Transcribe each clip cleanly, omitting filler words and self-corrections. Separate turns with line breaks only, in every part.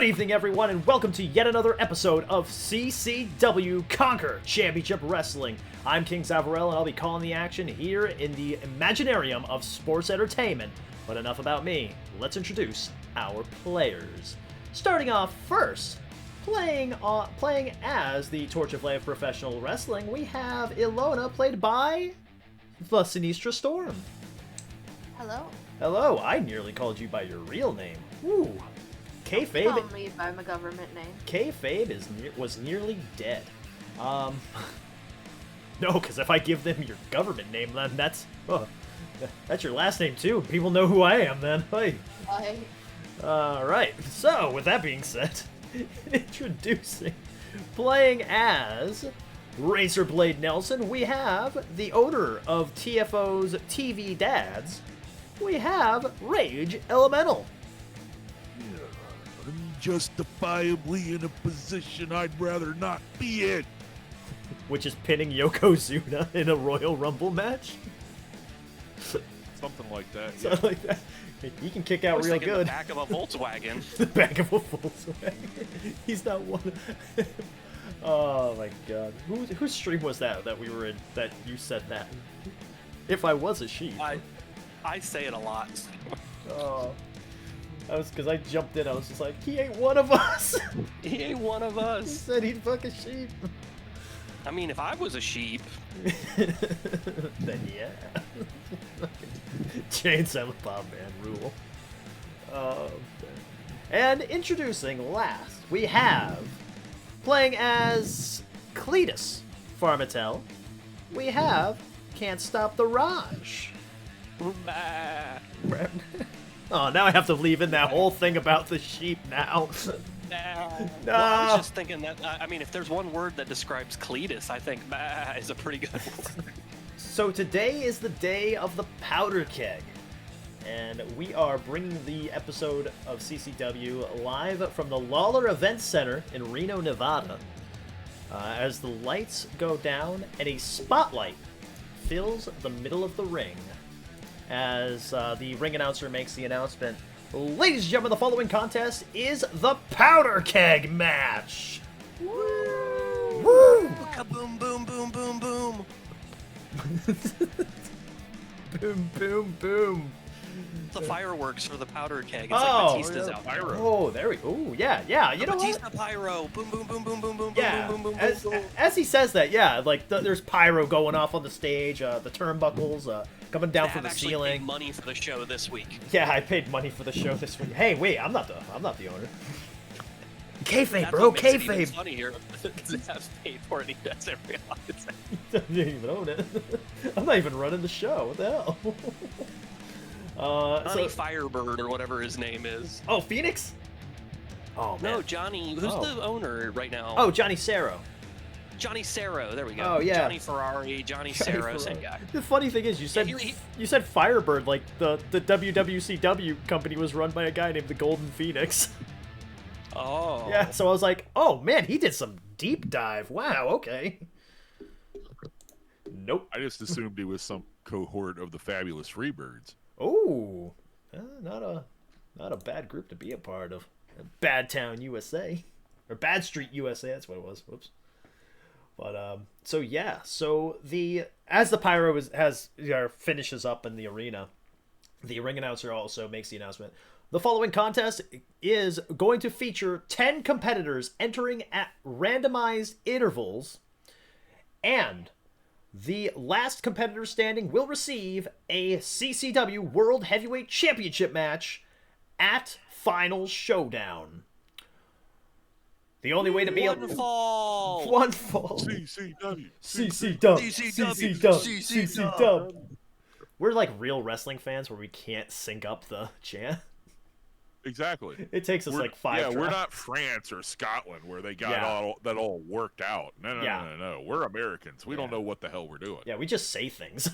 evening, everyone, and welcome to yet another episode of CCW Conquer Championship Wrestling. I'm King Zavarell, and I'll be calling the action here in the Imaginarium of Sports Entertainment. But enough about me. Let's introduce our players. Starting off first, playing as the Torch of Life Professional Wrestling, we have Ilona, played by the Sinistra Storm.
Hello.
Hello, I nearly called you by your real name. Ooh. Kayfabe.
Call me by my government name.
Kayfabe was nearly dead. No, because if I give them your government name, then that's your last name too. People know who I am then. Hey.
Hi.
Alright, so with that being said, introducing, playing as Razorblade Nelson, we have the owner of TFO's TV Dads, we have Rage Elemental.
Unjustifiably in a position I'd rather not be in.
Which is pinning Yokozuna in a Royal Rumble match.
Something like that.
Something like that. He can kick out real good.
The back of a Volkswagen.
The back of a Volkswagen. He's not one. Oh my god. Whose stream was that we were in that you said that? If I was a sheep.
I say it a lot.
Oh. Because I jumped in, I was just like, he ain't one of us!
He ain't one of
He
us.
said he'd fuck a sheep.
I mean, if I was a sheep.
Then yeah. Chain Silent Bob Man rule. And introducing last, we have, playing as Cletus Farmatel, we have Can't Stop the Raj. Oh, now I have to leave in that whole thing about the sheep now.
No.
No.
Well, I was just thinking that, I mean, if there's one word that describes Cletus, I think is a pretty good word.
So today is the day of the Powder Keg. And we are bringing the episode of CCW live from the Lawler Event Center in Reno, Nevada. As the lights go down and a spotlight fills the middle of the ring. As the ring announcer makes the announcement, ladies and gentlemen, the following contest is the Powder Keg match! Woo! Woo!
Kaboom, boom, boom, boom, boom.
Boom, boom, boom.
The fireworks for the Powder Keg. It's
Oh,
like Batista's
yeah.
out.
Pyro.
Oh, there we go. Ooh, yeah. You know
Batista
what?
pyro. Boom, boom, boom, boom, boom, boom,
Yeah.
boom, boom, boom,
As,
boom, boom.
as he says that, yeah, like there's pyro going off on the stage, the turnbuckles coming down from
I've
the
actually
ceiling.
paid money for the show this week.
Yeah, I paid money for the show this week. Hey, wait, I'm not the owner. Kayfabe,
That's
bro,
what makes it even
kayfabe.
funnier. Zev's paid for it. He doesn't realize it.
I didn't even own it. I'm not even running the show. What the hell?
Johnny Firebird or whatever his name is.
Oh, Phoenix? Oh, man.
No, Johnny. Who's the owner right now?
Oh, Johnny Saro.
Johnny Saro. There we go.
Oh, yeah.
Johnny Ferrari, Johnny Saro, same guy.
The funny thing is, you said you said Firebird, like the WWCW company was run by a guy named the Golden Phoenix.
Oh.
Yeah, so I was like, oh man, he did some deep dive. Wow, okay. Nope.
I just assumed he was some cohort of the Fabulous Freebirds.
Oh, not a bad group to be a part of. Bad Town USA, or Bad Street USA. That's what it was. Whoops. But so yeah, so as the pyro finishes up in the arena, the ring announcer also makes the announcement. The following contest is going to feature 10 competitors entering at randomized intervals, and the last competitor standing will receive a CCW World Heavyweight Championship match at Final Showdown. The only way to be
One fall.
One fall.
CCW.
CCW. We're like real wrestling fans where we can't sync up the chant.
Exactly.
It takes us like 5
Yeah,
tries.
we're not France or Scotland where they got all worked out. No. We're Americans. We don't know what the hell we're doing.
Yeah, we just say things.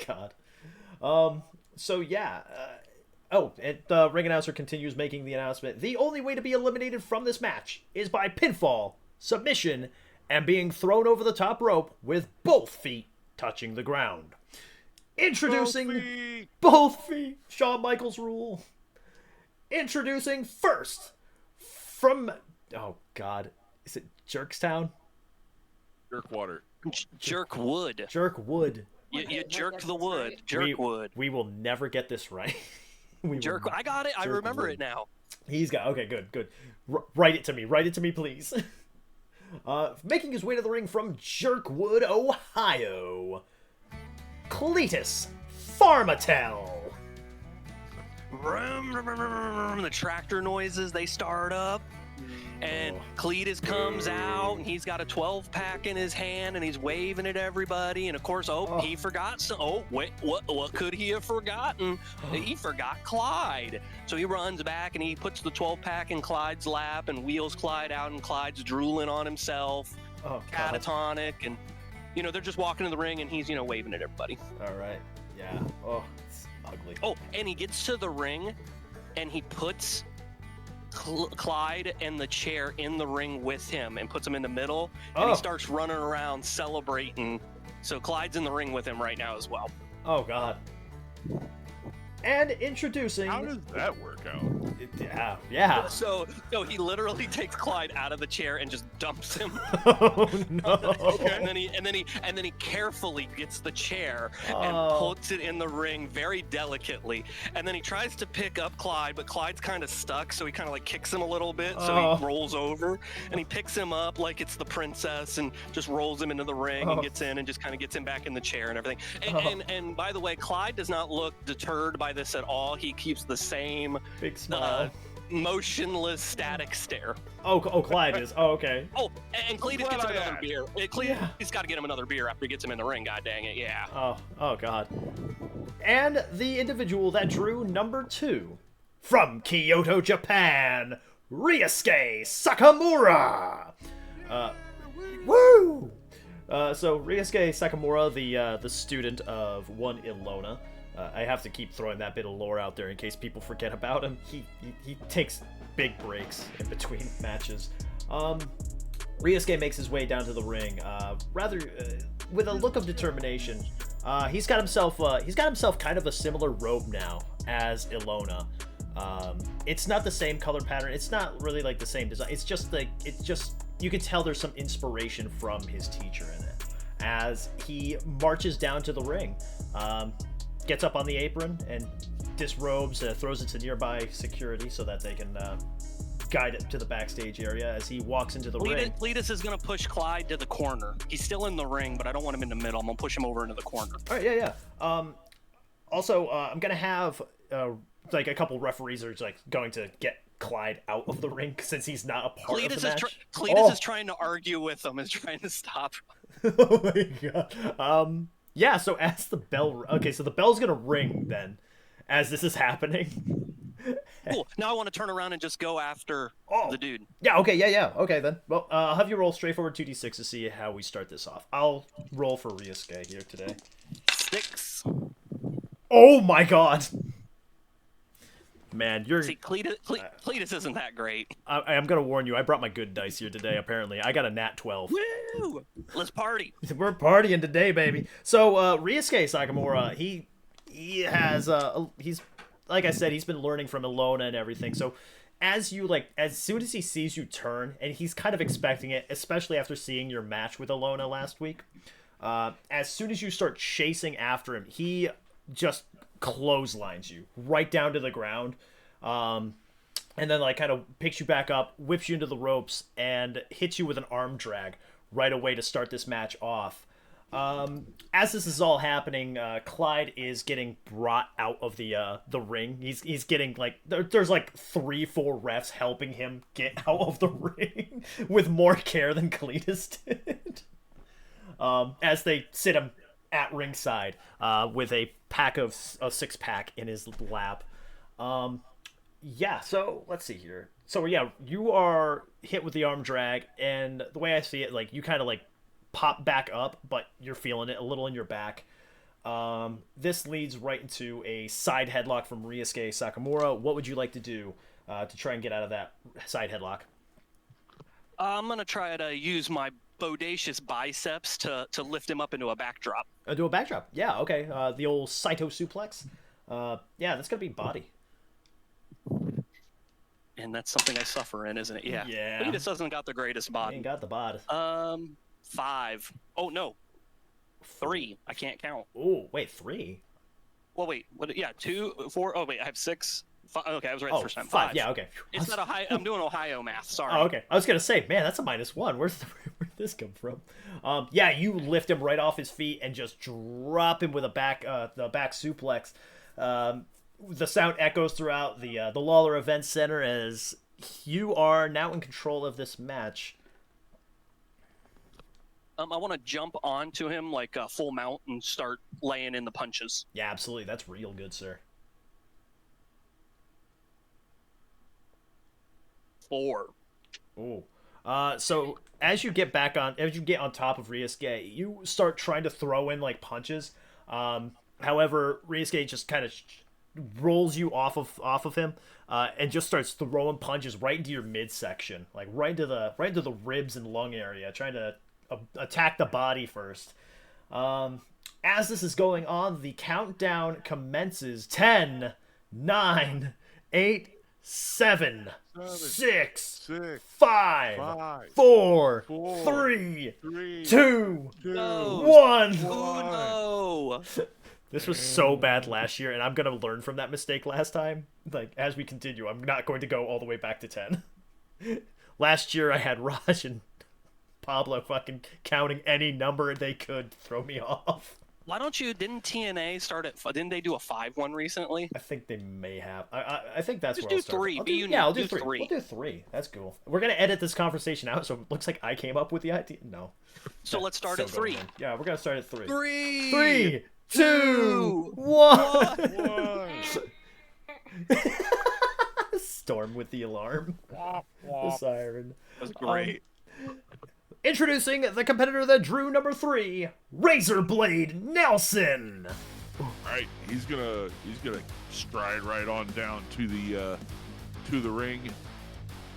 God. So yeah. And the ring announcer continues making the announcement. The only way to be eliminated from this match is by pinfall, submission, and being thrown over the top rope with both feet touching the ground. Introducing both feet. Shawn Michaels rule. introducing first from, oh God, is it Jerkstown?
Jerkwater.
Jerkwood.
Jerkwood.
You jerked the wood. Jerkwood.
We will never get this right.
I got it. I remember it now.
He's got, okay, good. Write it to me, please. Making his way to the ring from Jerkwood, Ohio, Cletus Farmatel.
The tractor noises, they start up. And Cletus comes out, and he's got a 12-pack in his hand, and he's waving at everybody. And of course, he forgot some. Oh, wait, what could he have forgotten? He forgot Clyde. So he runs back, and he puts the 12-pack in Clyde's lap, and wheels Clyde out, and Clyde's drooling on himself, catatonic, and they're just walking to the ring, and he's waving at everybody.
All right, yeah. Oh, it's ugly.
Oh, and he gets to the ring, and he puts Clyde and the chair in the ring with him and puts him in the middle, and he starts running around celebrating. So Clyde's in the ring with him right now as well.
Oh God. And introducing...
How does that work out?
Yeah.
So he literally takes Clyde out of the chair and just dumps him.
Oh no!
And then he carefully gets the chair and puts it in the ring very delicately. And then he tries to pick up Clyde, but Clyde's kind of stuck, so he kind of like kicks him a little bit. So he rolls over and he picks him up like it's the princess and just rolls him into the ring and gets in and just kind of gets him back in the chair and everything. And by the way, Clyde does not look deterred by this at all. He keeps the same
big smile,
motionless, static stare.
Oh, Clyde is. Oh, okay.
Oh, and Cletus gets him another beer. He's got to get him another beer after he gets him in the ring. God dang it, yeah.
Oh God. And the individual that drew number 2 from Kyoto, Japan, Ryusuke Sakamura. Woo! So Ryusuke Sakamura, the student of one Ilona. I have to keep throwing that bit of lore out there in case people forget about him. He takes big breaks in between matches. Ryusuke makes his way down to the ring, with a look of determination. He's got himself kind of a similar robe now as Ilona. It's not the same color pattern. It's not really like the same design. It's just you can tell there's some inspiration from his teacher in it. As he marches down to the ring. Gets up on the apron and disrobes, throws it to nearby security so that they can guide it to the backstage area as he walks into the ring.
Cletus is going to push Clyde to the corner. He's still in the ring, but I don't want him in the middle. I'm going to push him over into the corner.
All right, yeah. Also, I'm going to have like a couple referees are like going to get Clyde out of the ring since he's not a part of the match.
Cletus is trying to argue with him, is trying to stop.
Oh my God. Yeah, so as the bell... Okay, so the bell's gonna ring, then, as this is happening.
Cool. Now I want to turn around and just go after the dude.
Yeah, okay, yeah. Okay, then. Well, I'll have you roll straightforward 2d6 to see how we start this off. I'll roll for Ryusuke here today.
6.
Oh my God! Man, you're...
See, Cletus isn't that great.
I'm gonna warn you, I brought my good dice here today, apparently. I got a nat 12.
Woo! Let's party!
We're partying today, baby. So, Ryusuke Sakamura, he has, he's, like I said, he's been learning from Ilona and everything. So, as soon as he sees you turn, and he's kind of expecting it, especially after seeing your match with Ilona last week, as soon as you start chasing after him, he just clotheslines you right down to the ground, and then like kind of picks you back up, whips you into the ropes, and hits you with an arm drag right away to start this match off. As this is all happening, Clyde is getting brought out of the ring. He's getting like there's like 3-4 refs helping him get out of the ring with more care than Cletus did. As they sit him at ringside with a pack of a 6-pack in his lap. Yeah, so let's see here. So yeah, you are hit with the arm drag, and the way I see it, like you kind of like pop back up, but you're feeling it a little in your back. This leads right into a side headlock from Ryusuke Sakamura. What would you like to do to try and get out of that side headlock?
I'm gonna try to use my bodacious biceps to lift him up into a backdrop.
Do a backdrop. Yeah, okay. The old Saito suplex. Yeah, that's gonna be body.
and that's something I suffer in, isn't it? Yeah.
Yeah.
Cletus doesn't got the greatest
Ain't
body.
got the bod.
5. Oh no, 3. I can't count.
Oh, wait, 3?
Well, wait. What? Yeah, 2, 4. Oh wait, I have 6. 5. Okay, I was right the first time.
5. Yeah, okay.
It's not Ohio. I'm doing Ohio math. Sorry.
Oh, okay. I was gonna say, man, that's a -1. Where'd this come from? Yeah, you lift him right off his feet and just drop him with the back suplex. The sound echoes throughout the Lawler Event Center as you are now in control of this match.
I want to jump onto him like a full mount and start laying in the punches.
Yeah, absolutely. That's real good, sir.
4.
Ooh. So as you get on top of Ryusuke, you start trying to throw in like punches. However, Ryusuke just kind of rolls you off of him, and just starts throwing punches right into your midsection, like right into the ribs and lung area, trying to attack the body first. As this is going on, the countdown commences. 10, 9, 8, 7, 6, 5, 4, 3, 2, 1.
No.
This was so bad last year, and I'm gonna learn from that mistake last time. Like, as we continue, I'm not going to go all the way back to 10. Last year, I had Raj and Pablo fucking counting any number they could throw me off.
Why don't you? Didn't TNA start at? Didn't they do a 5-1 recently?
I think they may have. I think that's
Just
where
do 3.
I'll do 3. We'll do 3. That's cool. We're gonna edit this conversation out, so it looks like I came up with the idea. No.
So let's start at 3.
Yeah, we're gonna start at 3.
3.
3, 2, 1. Storm with the alarm. The siren.
That was great.
Introducing the competitor that drew number 3, Razorblade Nelson.
All right, he's gonna stride right on down to the ring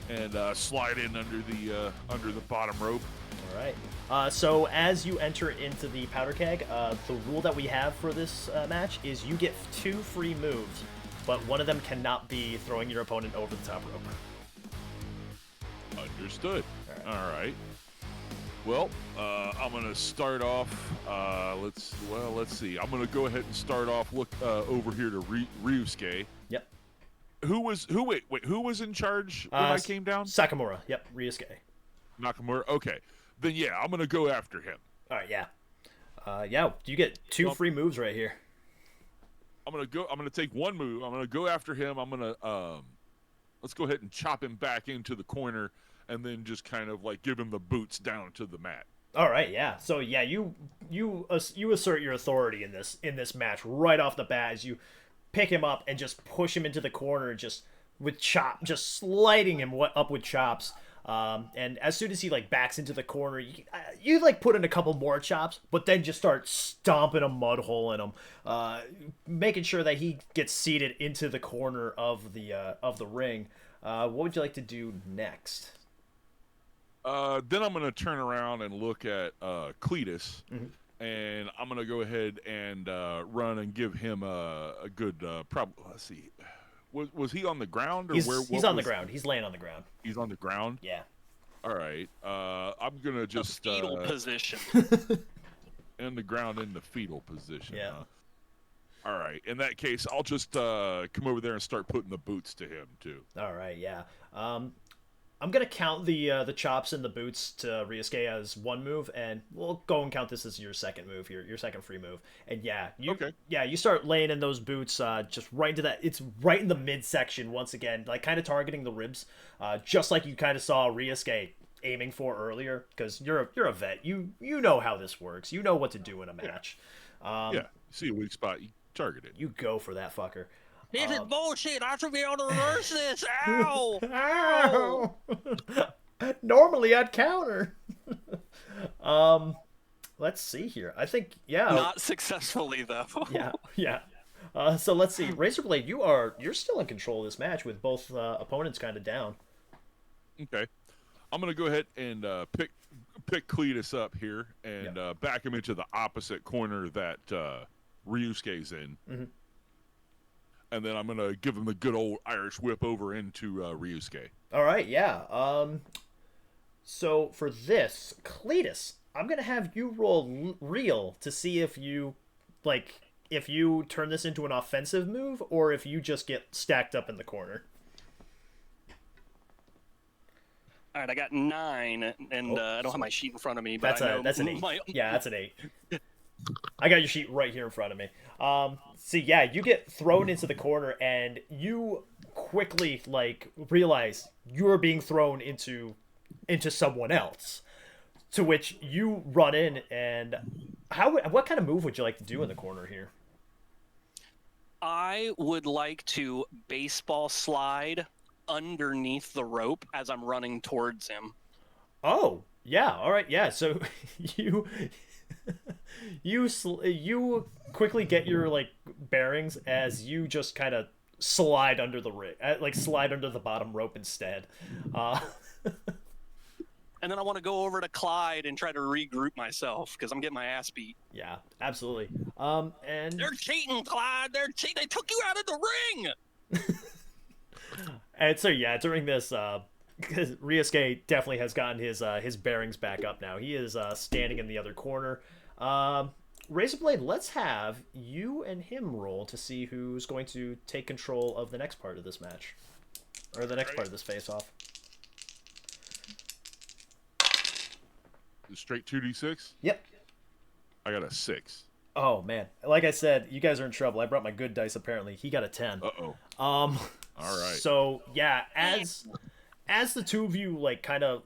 and slide in under the bottom rope.
All right. So as you enter into the Powder Keg, the rule that we have for this match is you get 2 free moves, but one of them cannot be throwing your opponent over the top rope.
Understood. All right. Well, I'm gonna start off. Let's see. I'm gonna go ahead and start off. Look over here to Ryusuke.
Yep.
Who was in charge when I came down?
Sakamura. Yep. Ryusuke.
Nakamura. Okay. Then yeah, I'm gonna go after him.
All right. Yeah. Yeah. You get 2 free moves right here.
I'm gonna take 1 move. I'm gonna go after him. I'm gonna let's go ahead and chop him back into the corner, and then just kind of like give him the boots down to the mat.
All right, yeah. So yeah, you assert your authority in this match right off the bat as you pick him up and just push him into the corner, just sliding him up with chops. And as soon as he like backs into the corner, you like put in a couple more chops, but then just start stomping a mud hole in him, making sure that he gets seated into the corner of the ring. What would you like to do next?
Then I'm going to turn around and look at Cletus, and I'm going to go ahead and run and give him a good let's see. Was he on the ground? Or
he's on the ground. He's laying on the ground.
He's on the ground?
Yeah.
All right. I'm going to just...
fetal position.
In the ground in the fetal position.
Yeah.
All right. In that case, I'll just come over there and start putting the boots to him, too.
All right, yeah. I'm going to count the chops and the boots to Ryusuke as 1 move, and we'll go and count this as your second move here, your second free move. And you start laying in those boots just right into that. It's right in the midsection once again, like kind of targeting the ribs, just like you kind of saw Ryusuke aiming for earlier, because you're a vet. You know how this works. You know what to do in a match.
See a weak spot, you target it.
You go for that fucker.
This is bullshit. I should be able to reverse this. Ow!
Ow! Normally I'd counter. Let's see here. I think
Not successfully though.
yeah. So let's see. Razorblade, you're still in control of this match with both opponents kind of down.
Okay. I'm gonna go ahead and pick Cletus up here and back him into the opposite corner that Ryusuke's in. and then I'm gonna give him the good old Irish whip over into Ryusuke.
All right, yeah. So for this, Cletus, I'm gonna have you roll real to see if you if you turn this into an offensive move or if you just get stacked up in the corner.
All right, I got 9, and I don't have my sheet in front of me. But
That's an 8. Yeah, that's an 8. I got your sheet right here in front of me. See, yeah, you get thrown into the corner, and you quickly realize you are being thrown into someone else. To which you run in, and what kind of move would you like to do in the corner here?
I would like to baseball slide underneath the rope as I'm running towards him.
Oh, yeah, all right, yeah. So you you quickly get your bearings as you just kind of slide under the rig, slide under the bottom rope instead.
And then I want to go over to Clyde and try to regroup myself because I'm getting my ass beat.
Yeah, absolutely. And
they're cheating, Clyde. They're cheating. They took you out of the ring.
And so yeah, during this, Ryusuke definitely has gotten his bearings back up now. He is standing in the other corner. Razorblade, let's have you and him roll to see who's going to take control of the next part of this match, or the next part of this face-off.
Straight 2d6?
Yep.
I got a 6.
Oh man, like I said, you guys are in trouble. I brought my good dice. Apparently, he got a 10.
Uh-oh.
All
right.
So yeah, as the two of you kind of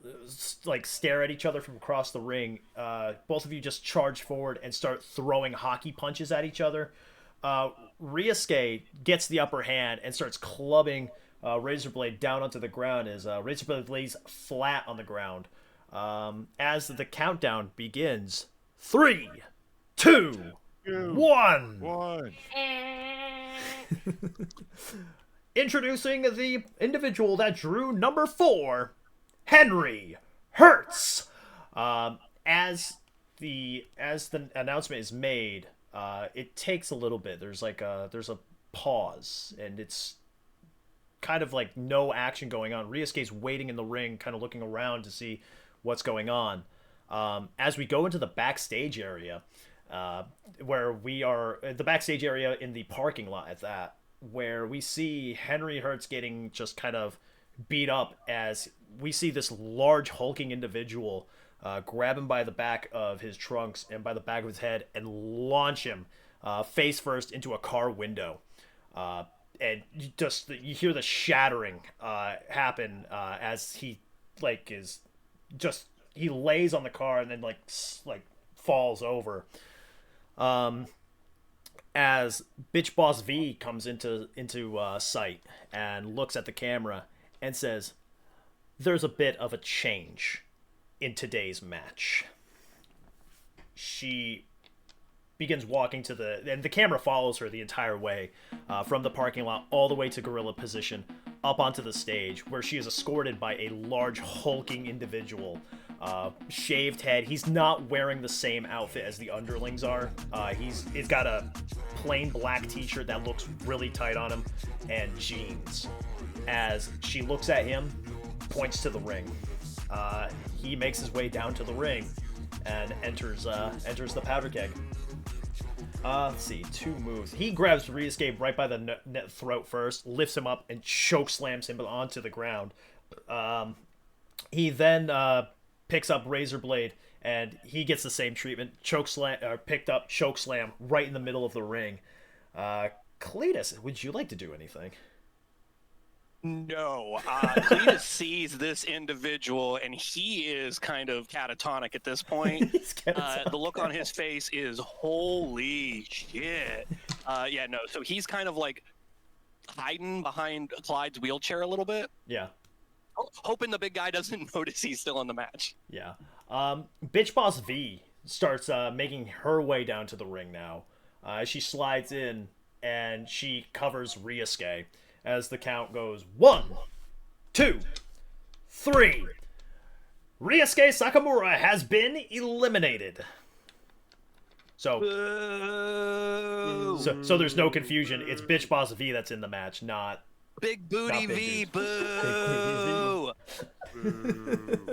stare at each other from across the ring, both of you just charge forward and start throwing hockey punches at each other. Ryusuke gets the upper hand and starts clubbing Razorblade down onto the ground as Razorblade lays flat on the ground. As the countdown begins, 3, 2, 1. Introducing the individual that drew number 4, Henry Hertz. As the announcement is made, it takes a little bit. There's a pause, and it's kind of no action going on. Ryusuke's waiting in the ring, kind of looking around to see what's going on. As we go into the backstage area, where we are, the backstage area in the parking lot at that, where we see Henry Hertz getting just kind of beat up as we see this large hulking individual grab him by the back of his trunks and by the back of his head and launch him face first into a car window. And you hear the shattering happen as he he lays on the car and then falls over. As Bitch Boss V comes into sight and looks at the camera and says, "There's a bit of a change in today's match." She begins walking and the camera follows her the entire way, from the parking lot all the way to gorilla position, up onto the stage, where she is escorted by a large hulking individual, shaved head. He's not wearing the same outfit as the underlings are. He's got a plain black t-shirt that looks really tight on him and jeans. As she looks at him, points to the ring. He makes his way down to the ring and enters the Powder Keg. Let's see, 2 moves. He grabs Ryusuke right by the throat first, lifts him up, and choke slams him onto the ground. He then picks up Razorblade, and he gets the same treatment. Picked up, choke slam right in the middle of the ring. Cletus, would you like to do anything?
No. Cletus sees this individual, and he is kind of catatonic at this point.
He's catatonic.
The look on his face is, holy shit. Yeah, no. So he's kind of hiding behind Clyde's wheelchair a little bit.
Yeah.
Hoping the big guy doesn't notice he's still in the match.
Yeah. Bitch Boss V starts making her way down to the ring now. She slides in, and she covers Ryusuke as the count goes 1, 2, 3. Ryusuke Sakamura has been eliminated. So,
Boo.
so there's no confusion. It's Bitch Boss V that's in the match, not
Big Booty
Big
V.
Dude.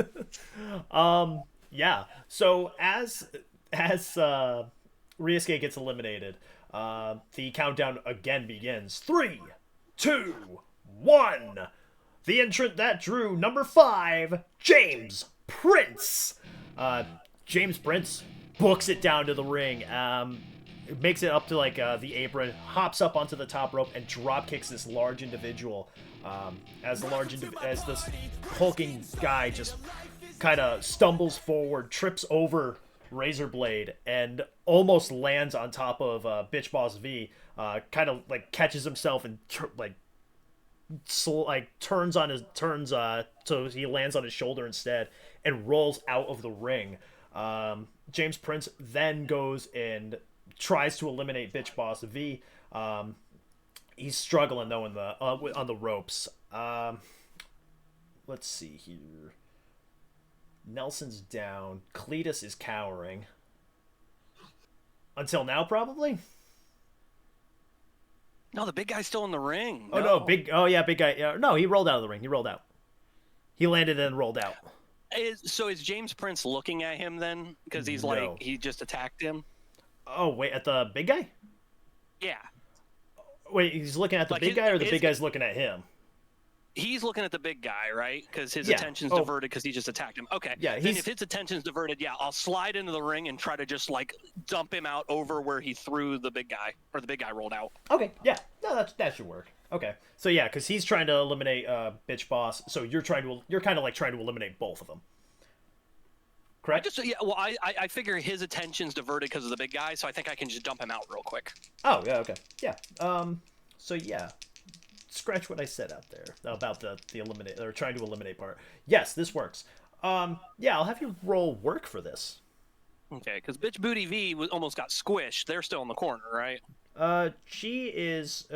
Boo.
Yeah. So as Ryusuke gets eliminated, the countdown again begins. 3, 2, 1. The entrant that drew number 5, James Prince. James Prince books it down to the ring. Makes it up to like the apron, hops up onto the top rope, and drop kicks this large individual. As this hulking guy just kind of stumbles forward, trips over Razorblade, and almost lands on top of Bitch Boss V. Kind of like catches himself and turns so he lands on his shoulder instead and rolls out of the ring. James Prince then goes and tries to eliminate Bitch Boss V. He's struggling though on the ropes. Let's see here. Nelson's down. Cletus is cowering. Until now, probably.
No, the big guy's still in the ring.
Oh no, big guy. Yeah, no, he rolled out of the ring. He rolled out. He landed and rolled out.
So is James Prince looking at him then? Because he's he just attacked him.
Oh wait, at the big guy?
Yeah.
Wait, he's looking at the big guy, or the big guy's looking at him?
He's looking at the big guy, right? Because his attention's diverted because he just attacked him. Okay.
Yeah.
Then if his attention's diverted, I'll slide into the ring and try to just like dump him out over where he threw the big guy, or the big guy rolled out.
Okay. Yeah. No, that should work. Okay. So yeah, because he's trying to eliminate Bitch Boss. So you're kind of like trying to eliminate both of them. Correct?
I figure his attention's diverted because of the big guy, so I think I can just dump him out real quick.
Oh yeah. Okay. Yeah. So yeah. Scratch what I said out there about the eliminate or trying to eliminate part. Yes, this works. Yeah, I'll have you roll work for this.
Okay, because Bitch Booty V almost got squished. They're still in the corner, right?
She's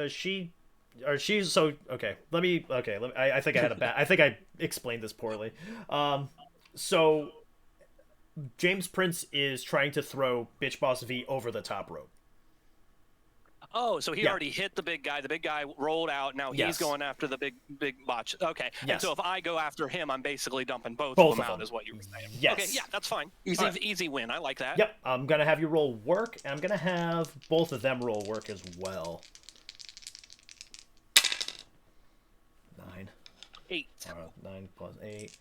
so okay. I think I had a bad. I think I explained this poorly. So James Prince is trying to throw Bitch Boss V over the top rope.
Oh, so he already hit the big guy. The big guy rolled out. Now he's going after the big botch. Okay. Yes. And so if I go after him, I'm basically dumping both of them out, is what you were saying.
Yes.
Okay, yeah, that's fine. Easy win. I like that.
Yep. I'm going to have you roll work, and I'm going to have both of them roll work as well. 9.
8.
9 plus 8.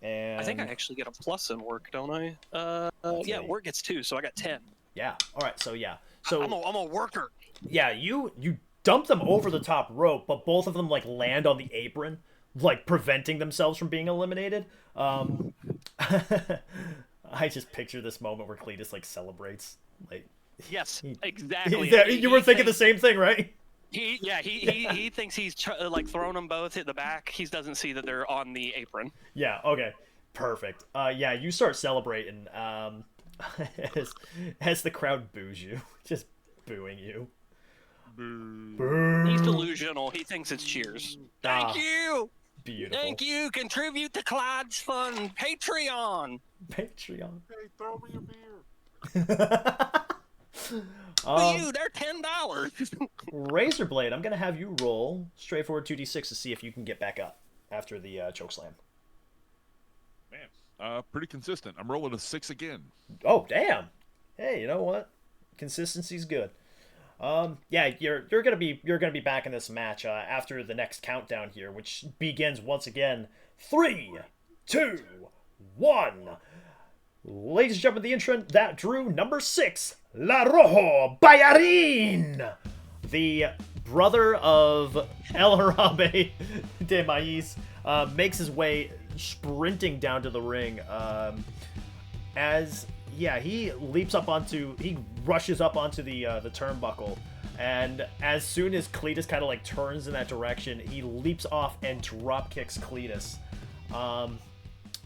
And
I think I actually get a plus in work, don't I? Yeah, work gets 2, so I got 10.
Yeah. All right. So yeah. So
I'm a worker.
Yeah, you dump them over the top rope, but both of them like land on the apron, like preventing themselves from being eliminated. I just picture this moment where Cletus like celebrates, like.
Yes, exactly.
You were thinking the same thing, right?
He thinks he's like throwing them both at the back. He doesn't see that they're on the apron.
Yeah. Okay. Perfect. Yeah, you start celebrating. As the crowd boos you, just booing you.
Boo.
He's delusional. He thinks it's cheers. Thank you.
Beautiful.
Thank you. Contribute to Clyde's Fund Patreon.
Hey, throw me a beer.
They're $10.
Razorblade, I'm gonna have you roll straightforward 2d6 to see if you can get back up after the chokeslam.
Man, pretty consistent. I'm rolling a 6 again.
Oh damn! Hey, you know what? Consistency's good. Yeah, you're gonna be back in this match after the next countdown here, which begins once again. 3, 2, 1. Ladies and gentlemen, the entrant that drew number 6, La Rojo Bayarin, the brother of El Jarabe de Maíz, makes his way sprinting down to the ring. He rushes up onto the turnbuckle, and as soon as Cletus kind of like turns in that direction, he leaps off and drop kicks Cletus,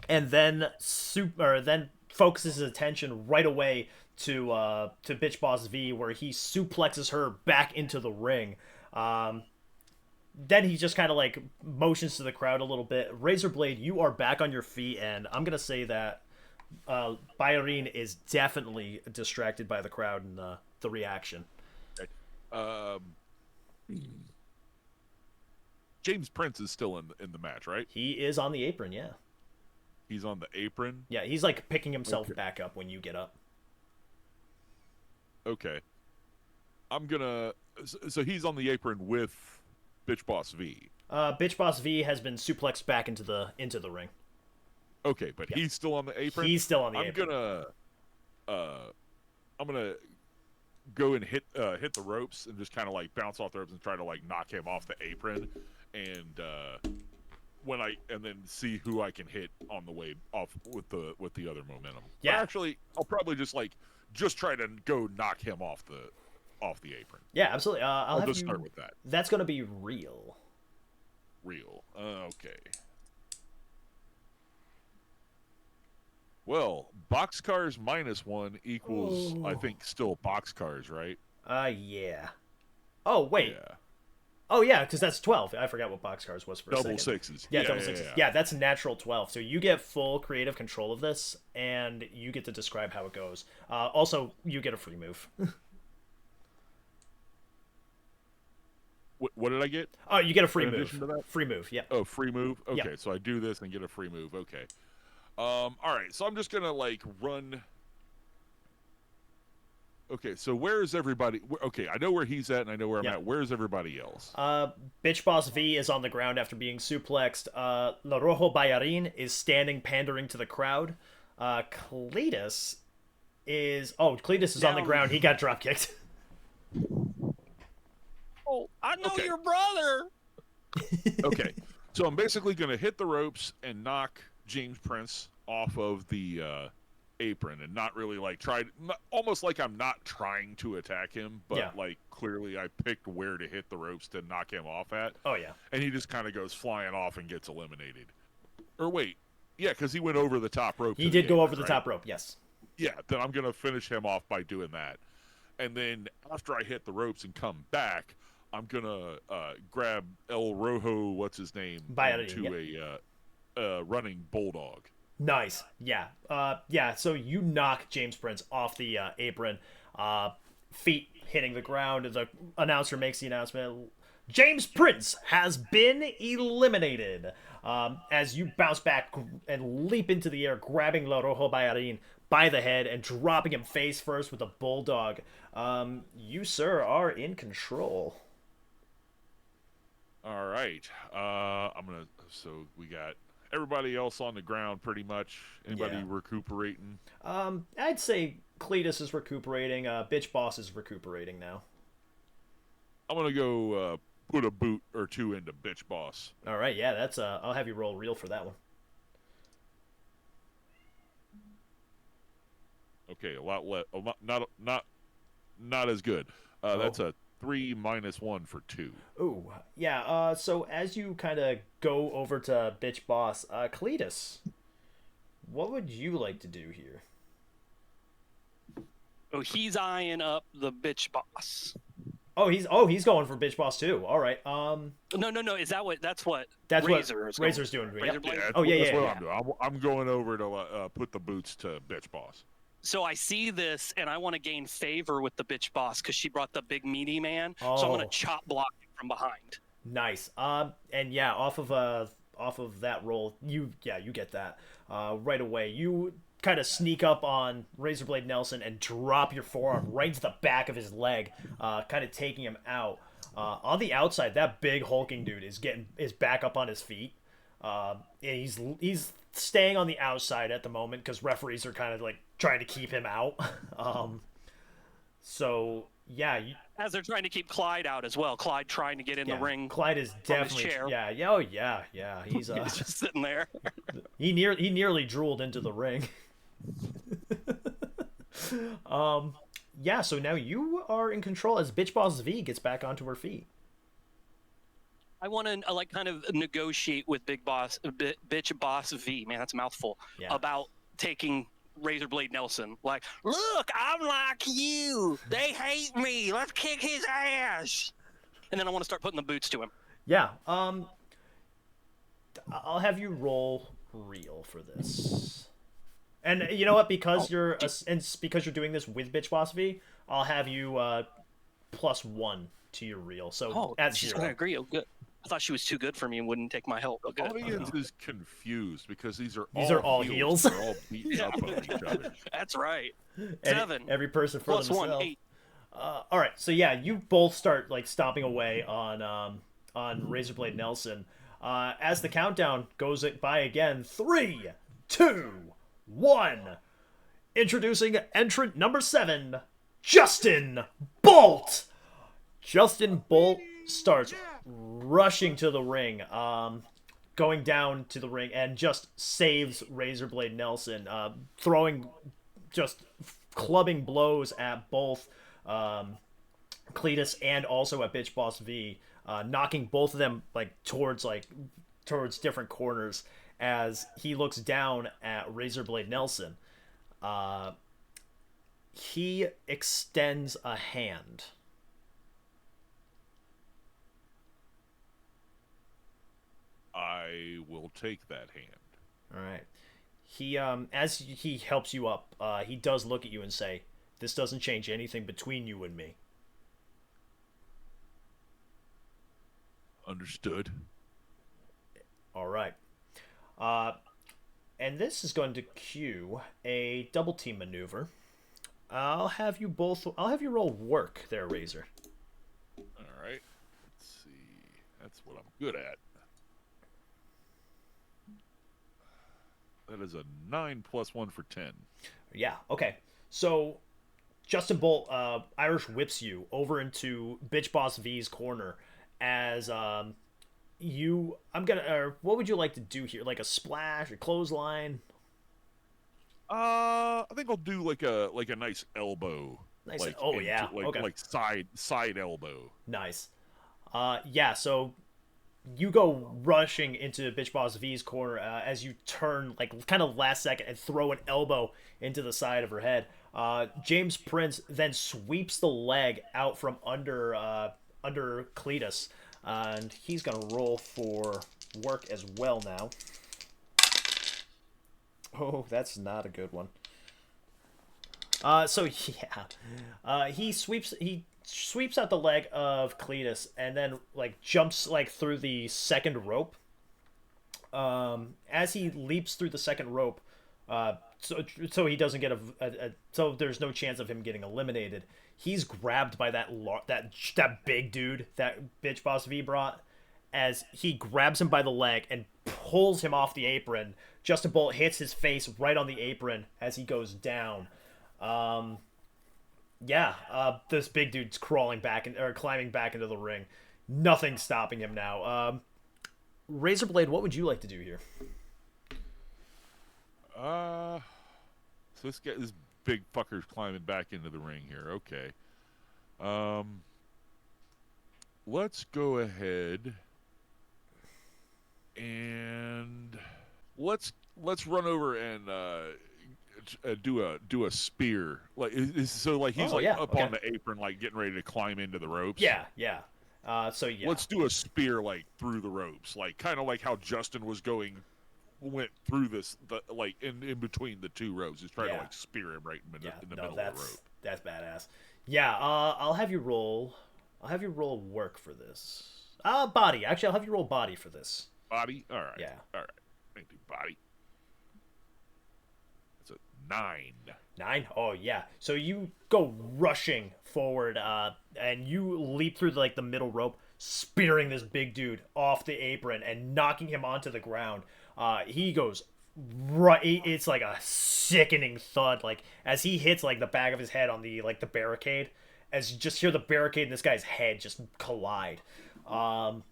and then focuses his attention right away to Bitch Boss V, where he suplexes her back into the ring. Then he just kind of like motions to the crowd a little bit. Razorblade, you are back on your feet, and I'm gonna say that Bayarine is definitely distracted by the crowd and the reaction.
Um, James Prince is still in the match, right?
He is on the apron, yeah.
He's on the apron.
Yeah, he's like picking himself back up when you get up.
Okay. I'm gonna. So he's on the apron with Bitch Boss V.
Bitch Boss V has been suplexed back into the ring.
Okay, but he's still on the apron.
He's still on the apron.
I'm gonna go and hit the ropes and just kind of like bounce off the ropes and try to like knock him off the apron, and then see who I can hit on the way off with the other momentum.
Yeah.
But actually, I'll probably just try to go knock him off the apron.
Yeah, absolutely. I'll
just start with that.
That's gonna be real.
Real. Okay. Well, boxcars -1 equals, I think, still boxcars, right?
Yeah. Oh, wait.
Yeah.
Oh, yeah, because that's 12. I forgot what boxcars was for a
Double
second.
sixes.
Yeah, double sixes. Yeah, that's natural 12. So you get full creative control of this, and you get to describe how it goes. Also, you get a free move.
What did I get?
Oh, you get a free
In
move.
addition to that?
Free move, yeah.
Oh, free move? Okay,
Yeah.
so I do this and get a free move. Okay. All right, so I'm just going to, like, run... Okay, so where is everybody? Okay, I know where he's at and I know where I'm at. Where is everybody else?
Bitch Boss V is on the ground after being suplexed. La Rojo Bayarin is standing pandering to the crowd. Cletus is... Oh, Cletus is on the ground. He got dropkicked.
Oh, I know
Okay.
your brother.
Okay, so I'm basically going to hit the ropes and knock James Prince off of the apron and not really like almost like I'm not trying to attack him, but like clearly I picked where to hit the ropes to knock him off at.
Oh, yeah.
And he just kind of goes flying off and gets eliminated. Or wait, yeah, because he went over the top rope.
He did go over the top rope, yes.
Yeah, then I'm going to finish him off by doing that. And then after I hit the ropes and come back, I'm going to grab El Rojo, what's his name, into a running bulldog.
Nice. Yeah. Yeah, so you knock James Prince off the apron. Feet hitting the ground. The announcer makes the announcement. James Prince has been eliminated. As you bounce back and leap into the air, grabbing La Rojo Bayarin by the head and dropping him face first with a bulldog. You, sir, are in control.
All right. So we got everybody else on the ground pretty much. Anybody recuperating?
I'd say Cletus is recuperating. Bitch Boss is recuperating now.
I'm going to go put a boot or two into Bitch Boss.
All right, yeah, that's I'll have you roll real for that one.
Okay, a lot less. Not as good. That's a 3 - 1 for 2.
Ooh, yeah. So as you kind of go over to Bitch Boss, Cletus, what would you like to do here?
Oh, he's eyeing up the Bitch Boss.
Oh, he's going for Bitch Boss too. All right.
No. That's what
Razor's doing.
Razor Blade?
Yeah,
Oh, yeah,
that's
yeah,
what
yeah.
I'm doing. I'm going over to put the boots to Bitch Boss.
So I see this, and I want to gain favor with the Bitch Boss because she brought the big meaty man. So I'm going to chop block him from behind.
Nice. And yeah, off of that roll, you get that right away. You kind of sneak up on Razorblade Nelson and drop your forearm right into the back of his leg, kind of taking him out. On the outside, that big hulking dude is back up on his feet. And he's staying on the outside at the moment because referees are kind of like trying to keep him out. So yeah,
as they're trying to keep Clyde out as well. Clyde trying to get in the ring.
Clyde is definitely
chair.
Yeah. He's
He's just sitting there.
he nearly drooled into the ring. Yeah. So now you are in control as Bitch Boss V gets back onto her feet.
I want to kind of negotiate with Bitch Boss V. Man, that's a mouthful.
Yeah.
About taking Razorblade Nelson. Like, look, I'm like you. They hate me. Let's kick his ass. And then I want to start putting the boots to him.
Yeah. I'll have you roll real for this. And you know what? Because because you're doing this with Bitch Boss V, I'll have you +1 to your reel. So
Oh,
at
she's
0.
gonna agree. Oh, good. I thought she was too good for me and wouldn't take my help.
The
Oh, good.
audience is confused because these are
all
heels.
heels.
They're all beating up on each other.
That's right.
And
7
every person for
+1,
themselves.
8.
All right, so yeah, you both start like stomping away on Razorblade Nelson. As the countdown goes by again, 3, 2, 1. Introducing entrant number 7, Justin Bolt. Justin Bolt starts rushing to the ring, going down to the ring, and just saves Razorblade Nelson, throwing just clubbing blows at both Cletus and also at Bitch Boss V, knocking both of them towards different corners as he looks down at Razorblade Nelson. He extends a hand.
I will take that hand.
All right. He as he helps you up, he does look at you and say, "This doesn't change anything between you and me."
Understood.
All right. And this is going to cue a double team maneuver. I'll have you roll work there, Razor.
All right. Let's see. That's what I'm good at. That is a 9 + 1 for 10.
Yeah. Okay. So Justin Bolt Irish whips you over into Bitch Boss V's corner as what would you like to do here? Like a splash, a clothesline?
I think I'll do like a nice elbow.
Nice. Okay.
Like side elbow.
Nice. Yeah. So you go rushing into Bitch Boss V's corner as you turn kind of last second and throw an elbow into the side of her head. James Prince then sweeps the leg out from under Cletus, and he's gonna roll for work as well now. Oh, that's not a good one. He sweeps out the leg of Cletus and then jumps through the second rope. As he leaps through the second rope, so he doesn't get so there's no chance of him getting eliminated. He's grabbed by that big dude that Bitch Boss V brought. As he grabs him by the leg and pulls him off the apron, Justin Bolt hits his face right on the apron as he goes down. This big dude's climbing back into the ring. Nothing's stopping him now. Razorblade, what would you like to do here?
So this big fucker's climbing back into the ring here. Okay. Let's go ahead and let's run over and do a spear. He's up on the apron, getting ready to climb into the ropes.
Yeah.
Let's do a spear through the ropes, kind of like how Justin went through in between the two ropes. He's trying to spear him right in the middle of the rope.
That's badass. Yeah, I'll have you roll work for this. Body. Actually, I'll have you roll body for this.
Body? All right.
Yeah.
All right. I can do body. That's a 9.
9? Oh, yeah. So you go rushing forward, and you leap through the middle rope, spearing this big dude off the apron and knocking him onto the ground. He goes right. It's like a sickening thud, as he hits the back of his head on the the barricade. As you just hear the barricade and this guy's head just collide. You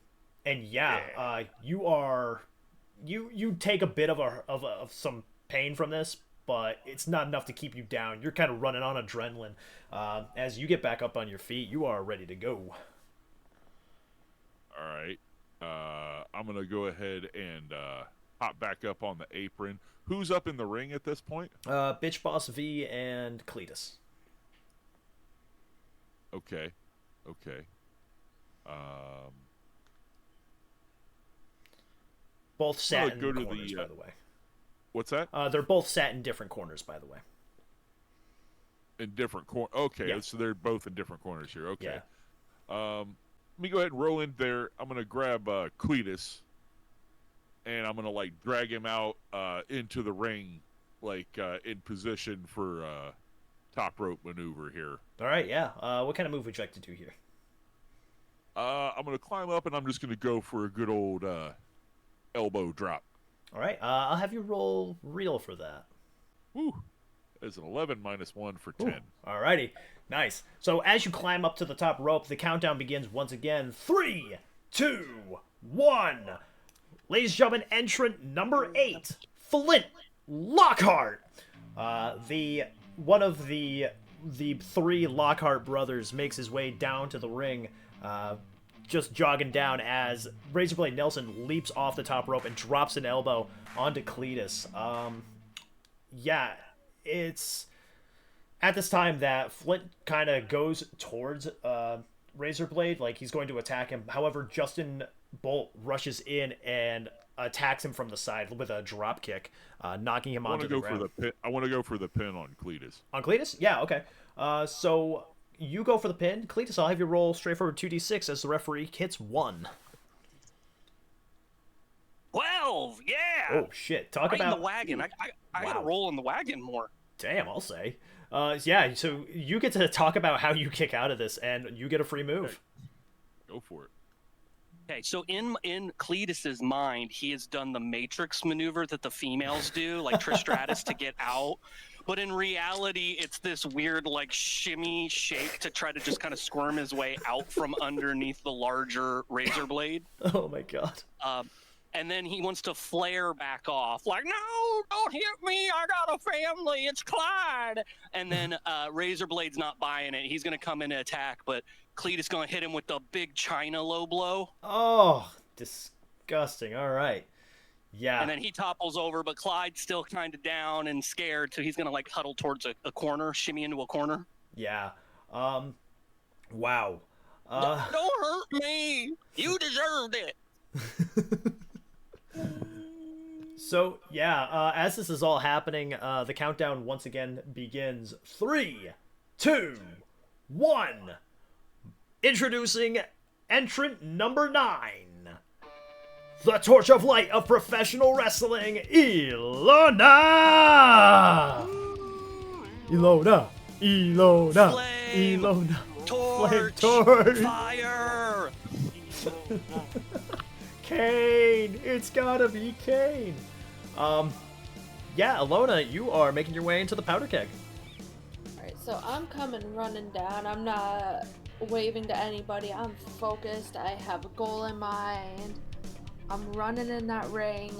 take a bit of some pain from this, but it's not enough to keep you down. You're kind of running on adrenaline. As you get back up on your feet, you are ready to go.
All right. I'm gonna go ahead and hop back up on the apron. Who's up in the ring at this point?
Bitch Boss V and Cletus.
Okay.
Both sat in the corners, by the way.
What's that?
They're both sat in different corners, by the way.
In different corners. Okay,
Yeah.
so they're both in different corners here. Okay.
Yeah.
Let me go ahead and roll in there. I'm gonna grab Cletus, and I'm gonna like drag him out into the ring, like in position for top rope maneuver here.
All right, yeah. What kind of move would you like to do here?
I'm gonna climb up, and I'm just gonna go for a good old elbow drop.
All right, I'll have you roll real for that.
Woo! There's an 11 minus 1 for 10.
All righty, nice. So as you climb up to the top rope, the countdown begins once again. 3, 2, 1. Ladies and gentlemen, entrant number 8, Flint Lockhart. One of the 3 Lockhart brothers makes his way down to the ring, just jogging down as Razorblade Nelson leaps off the top rope and drops an elbow onto Cletus. Yeah, it's at this time that Flint kind of goes towards Razorblade, like he's going to attack him. However, Justin Bolt rushes in and attacks him from the side with a drop kick, knocking him onto the ground.
I want to go for the pin on Cletus.
On Cletus? Yeah, okay. So you go for the pin. Cletus, I'll have you roll straightforward 2d6 as the referee hits 1.
12, yeah.
Oh, shit. Talk
right
about...
in the wagon. I gotta roll in the wagon more.
Damn, I'll say. Yeah, so you get to talk about how you kick out of this, and you get a free move.
Go for it.
Okay, so in Cletus's mind, he has done the Matrix maneuver that the females do, like Trish Stratus to get out. But in reality, it's this weird, like, shimmy shake to try to just kind of squirm his way out from underneath the larger razor blade.
Oh, my God.
And then he wants to flare back off, like, no, don't hit me. I got a family. It's Clyde. And then Razorblade's not buying it. He's going to come in and attack, but Cletus going to hit him with the big China low blow.
Oh, disgusting. All right. Yeah.
And then he topples over, but Clyde's still kind of down and scared, so he's going to, like, huddle towards a corner, shimmy into a corner.
Yeah. Wow.
Don't hurt me. You deserved it.
So, yeah, as this is all happening, the countdown once again begins. 3, 2, 1. Introducing entrant number 9. The Torch of Light of Professional Wrestling, Ilona! Ilona! Ilona!
Flame,
Ilona!
Torch!
Torch!
Fire!
Kane! It's gotta be Kane! Yeah, Ilona, you are making your way into the Powder Keg.
Alright, so I'm coming running down. I'm not waving to anybody. I'm focused. I have a goal in mind. I'm running in that ring.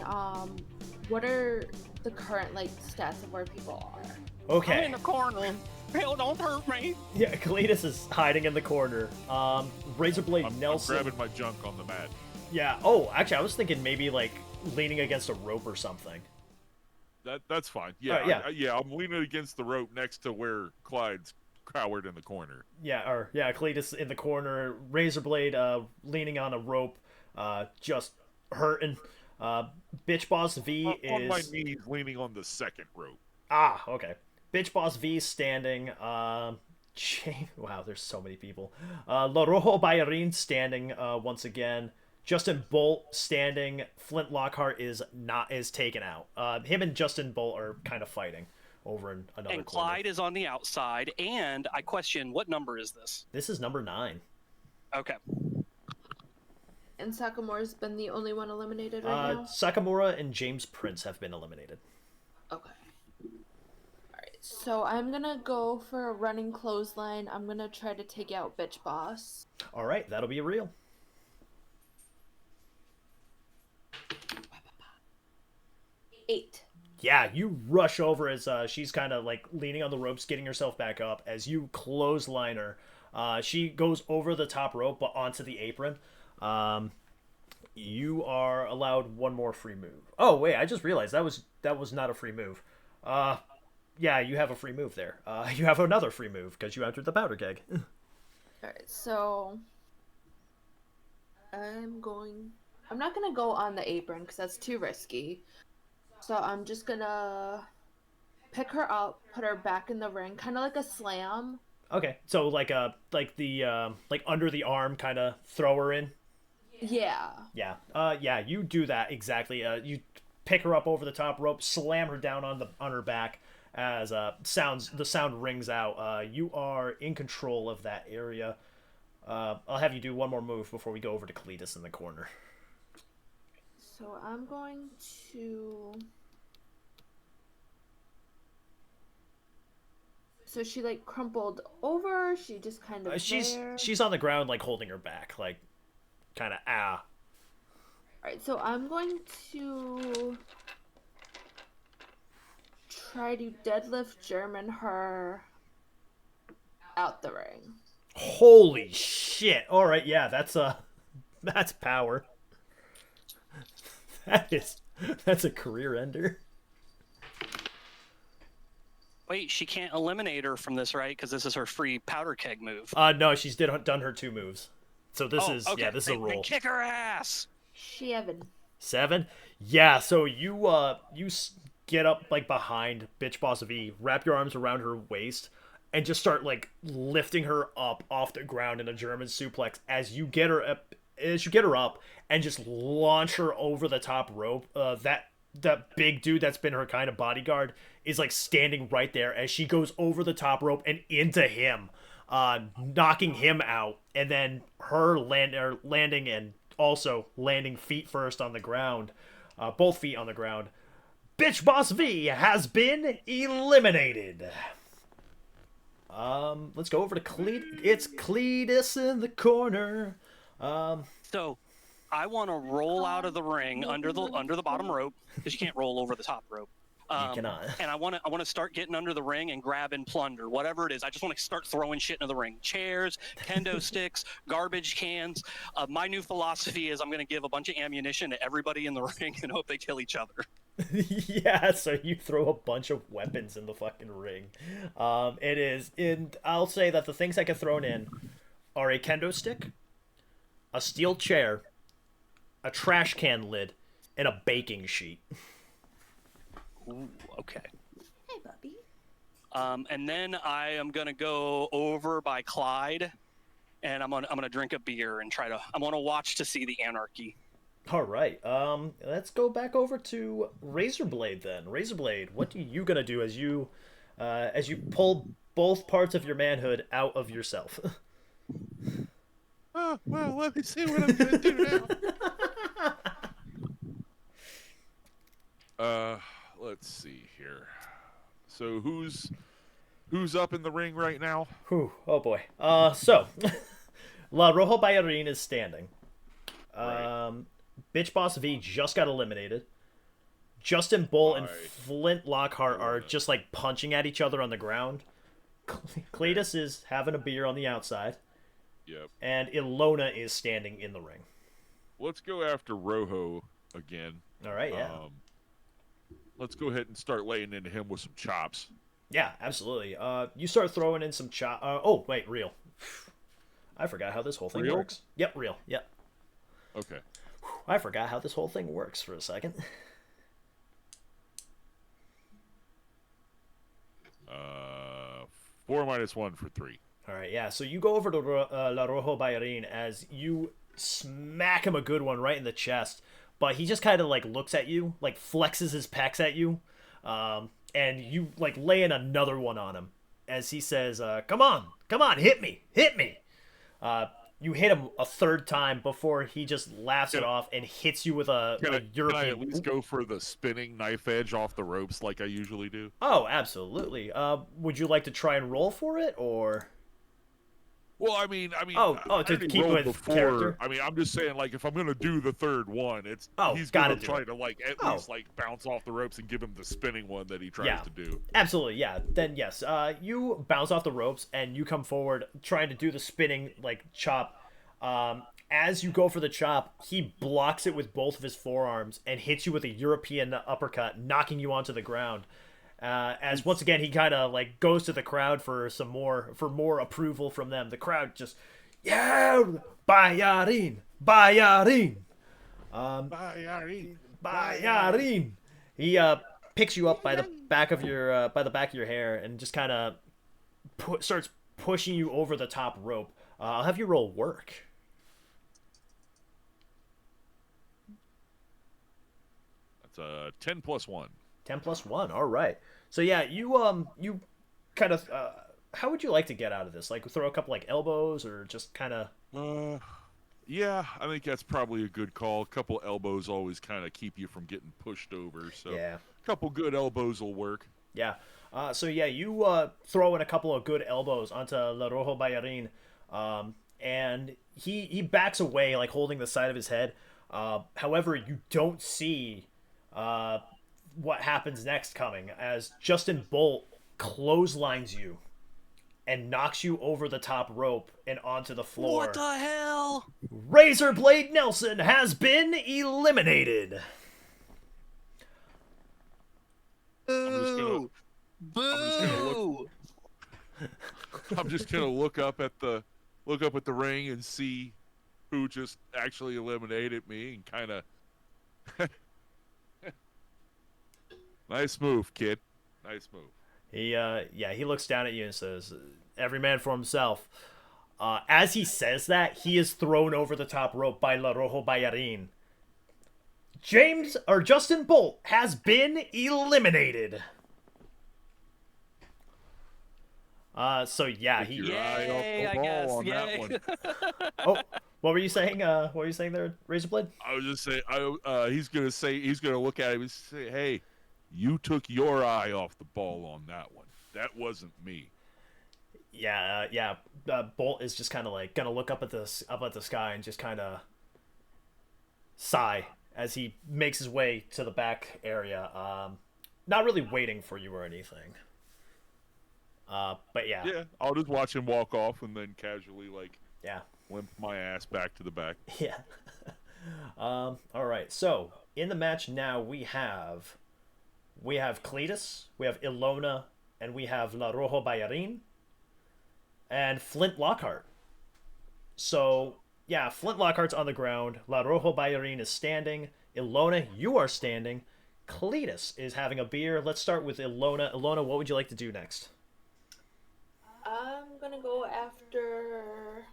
What are the current, like, stats of where people are?
Okay.
I'm in the corner. Hell, don't hurt me.
Yeah, Cletus is hiding in the corner. Razorblade Nelson.
I'm grabbing my junk on the mat.
Yeah. Oh, actually, I was thinking maybe like leaning against a rope or something.
That's fine. Yeah,
yeah.
I'm leaning against the rope next to where Clyde's cowered in the corner.
Yeah, Cletus in the corner, Razorblade leaning on a rope, just hurting. Bitch Boss V is
on my knees, leaning on the second rope.
Ah, okay. Bitch Boss V standing. Wow, there's so many people. La Rojo Bayarin standing once again. Justin Bolt standing. Flint Lockhart is taken out. Him and Justin Bolt are kind of fighting over in another
And
corner.
Clyde is on the outside, and I question, what number is this?
This is number 9.
Okay.
And Sakamura's been the only one eliminated right now?
Sakamura and James Prince have been eliminated.
Okay. Alright, so I'm gonna go for a running clothesline. I'm gonna try to take out Bitch Boss.
Alright, that'll be real.
8.
Yeah, you rush over as she's kind of like leaning on the ropes, getting herself back up. As you clothesline her, she goes over the top rope but onto the apron. You are allowed one more free move. Oh wait, I just realized that was not a free move. Yeah, you have a free move there. You have another free move because you entered the Powder Keg.
Alright, so I'm not gonna go on the apron because that's too risky. So I'm just gonna pick her up, put her back in the ring, kind of like a slam.
Okay, so like under the arm kind of throw her in.
Yeah.
Yeah. Yeah, you do that exactly. You pick her up over the top rope, slam her down on her back as the sound rings out. You are in control of that area. I'll have you do one more move before we go over to Cletus in the corner.
So I'm going to. So she like crumpled over. She just kind of there.
She's on the ground like holding her back, like kind of ah.
All right, so I'm going to try to deadlift German her out the ring.
Holy shit! All right, yeah, that's power. That's a career ender.
Wait, she can't eliminate her from this, right? Because this is her free powder keg move.
No, she's done her 2 moves. So this is
okay.
this is a roll.
Kick her ass.
7.
7? Yeah. So you get up like behind Bitch Boss V, wrap your arms around her waist, and just start like lifting her up off the ground in a German suplex as you get her up. As you get her up and just launch her over the top rope. That big dude that's been her kind of bodyguard is like standing right there as she goes over the top rope and into him, knocking him out, and then her landing and also landing feet first on the ground, both feet on the ground. Bitch Boss V has been eliminated. Let's go over to It's Cletus in the corner.
So I want to roll out of the ring under the bottom rope because you can't roll over the top rope.
You cannot.
And I want to start getting under the ring and grabbing plunder, whatever it is. I just want to start throwing shit into the ring: chairs, kendo sticks, garbage cans. My new philosophy is I'm going to give a bunch of ammunition to everybody in the ring and hope they kill each other.
Yeah, so you throw a bunch of weapons in the fucking ring. I'll say that the things that get thrown in are a kendo stick, a steel chair, a trash can lid, and a baking sheet.
Ooh, okay.
Hey, Bubby.
And then I am gonna go over by Clyde, and I'm gonna drink a beer and I want to watch to see the anarchy.
All right. Let's go back over to Razorblade then. Razorblade, what are you gonna do as you pull both parts of your manhood out of yourself?
Oh, well, let me see what I'm gonna do now. Let's see here. So who's up in the ring right now?
Whew, oh boy. So La Rojo Bayarin is standing.
Right.
Bitch Boss V just got eliminated. Justin Bull and Flint Lockhart are just like punching at each other on the ground. Cletus is having a beer on the outside.
Yep.
And Ilona is standing in the ring.
Let's go after Rojo again.
All right, yeah.
Let's go ahead and start laying into him with some chops.
Yeah, absolutely. You start throwing in some chop. Oh, wait, real. I forgot how this whole thing works. Yep, real. Yep.
Okay.
I forgot how this whole thing works for a second.
4 minus 1 for 3.
All right, yeah. So you go over to La Rojo Bayarin as you smack him a good one right in the chest, but he just kind of like looks at you, like flexes his pecs at you, and you like lay in another one on him as he says, come on, hit me. You hit him a third time before he just laughs it off and hits you with a European... Can
I at least go for the spinning knife edge off the ropes like I usually do?
Oh, absolutely. Would you like to try and roll for it, or...
Well, I mean,
to keep with character.
I mean, I'm just saying, like, if I'm gonna do the third one, he's gonna try to like at least like bounce off the ropes and give him the spinning one that he tries to do.
Absolutely, yeah. Then yes, you bounce off the ropes and you come forward trying to do the spinning like chop. As you go for the chop, he blocks it with both of his forearms and hits you with a European uppercut, knocking you onto the ground. As once again he kind of like goes to the crowd for more approval from them. The crowd just, yeah, Bayarin, Bayarin, Bayarin. He picks you up by the back of your hair and just kind of starts pushing you over the top rope. I'll have you roll work.
That's a 10 plus 1.
10 plus 1. All right. So yeah, you kind of how would you like to get out of this? Like throw a couple like elbows or just kind of
Yeah, I think that's probably a good call. A couple elbows always kind of keep you from getting pushed over. So
yeah.
a couple good elbows will work.
Yeah. So yeah, you throw in a couple of good elbows onto La Rojo Bayarin, and he backs away, like holding the side of his head. However, you don't see what happens next coming as Justin Bolt clotheslines you and knocks you over the top rope and onto the floor.
What the hell?
Razor Blade Nelson has been eliminated.
Boo! Boo!
I'm just gonna look up at the ring and see who just actually eliminated me and kind of. Nice move, kid. Nice move.
He looks down at you and says, "Every man for himself." As he says that, he is thrown over the top rope by La Rojo Bayarin. Justin Bolt has been eliminated. So yeah,
Take your eye off the
I
ball
guess.
on that
Yay.
one.
Oh, what were you saying? What were you saying there, Razorblade?
I was just saying. He's gonna look at him and say, "Hey, you took your eye off the ball on that one. That wasn't me."
Yeah. Bolt is just kind of like gonna look up at the sky and just kind of sigh as he makes his way to the back area. Not really waiting for you or anything. But yeah.
Yeah, I'll just watch him walk off and then casually
Yeah.
limp my ass back to the back.
Yeah. All right. So in the match now we have Cletus, we have Ilona, and we have La Rojo Bayarin, and Flint Lockhart. So yeah, Flint Lockhart's on the ground. La Rojo Bayarin is standing. Ilona, you are standing. Cletus is having a beer. Let's start with Ilona. Ilona, what would you like to do next?
I'm gonna go after.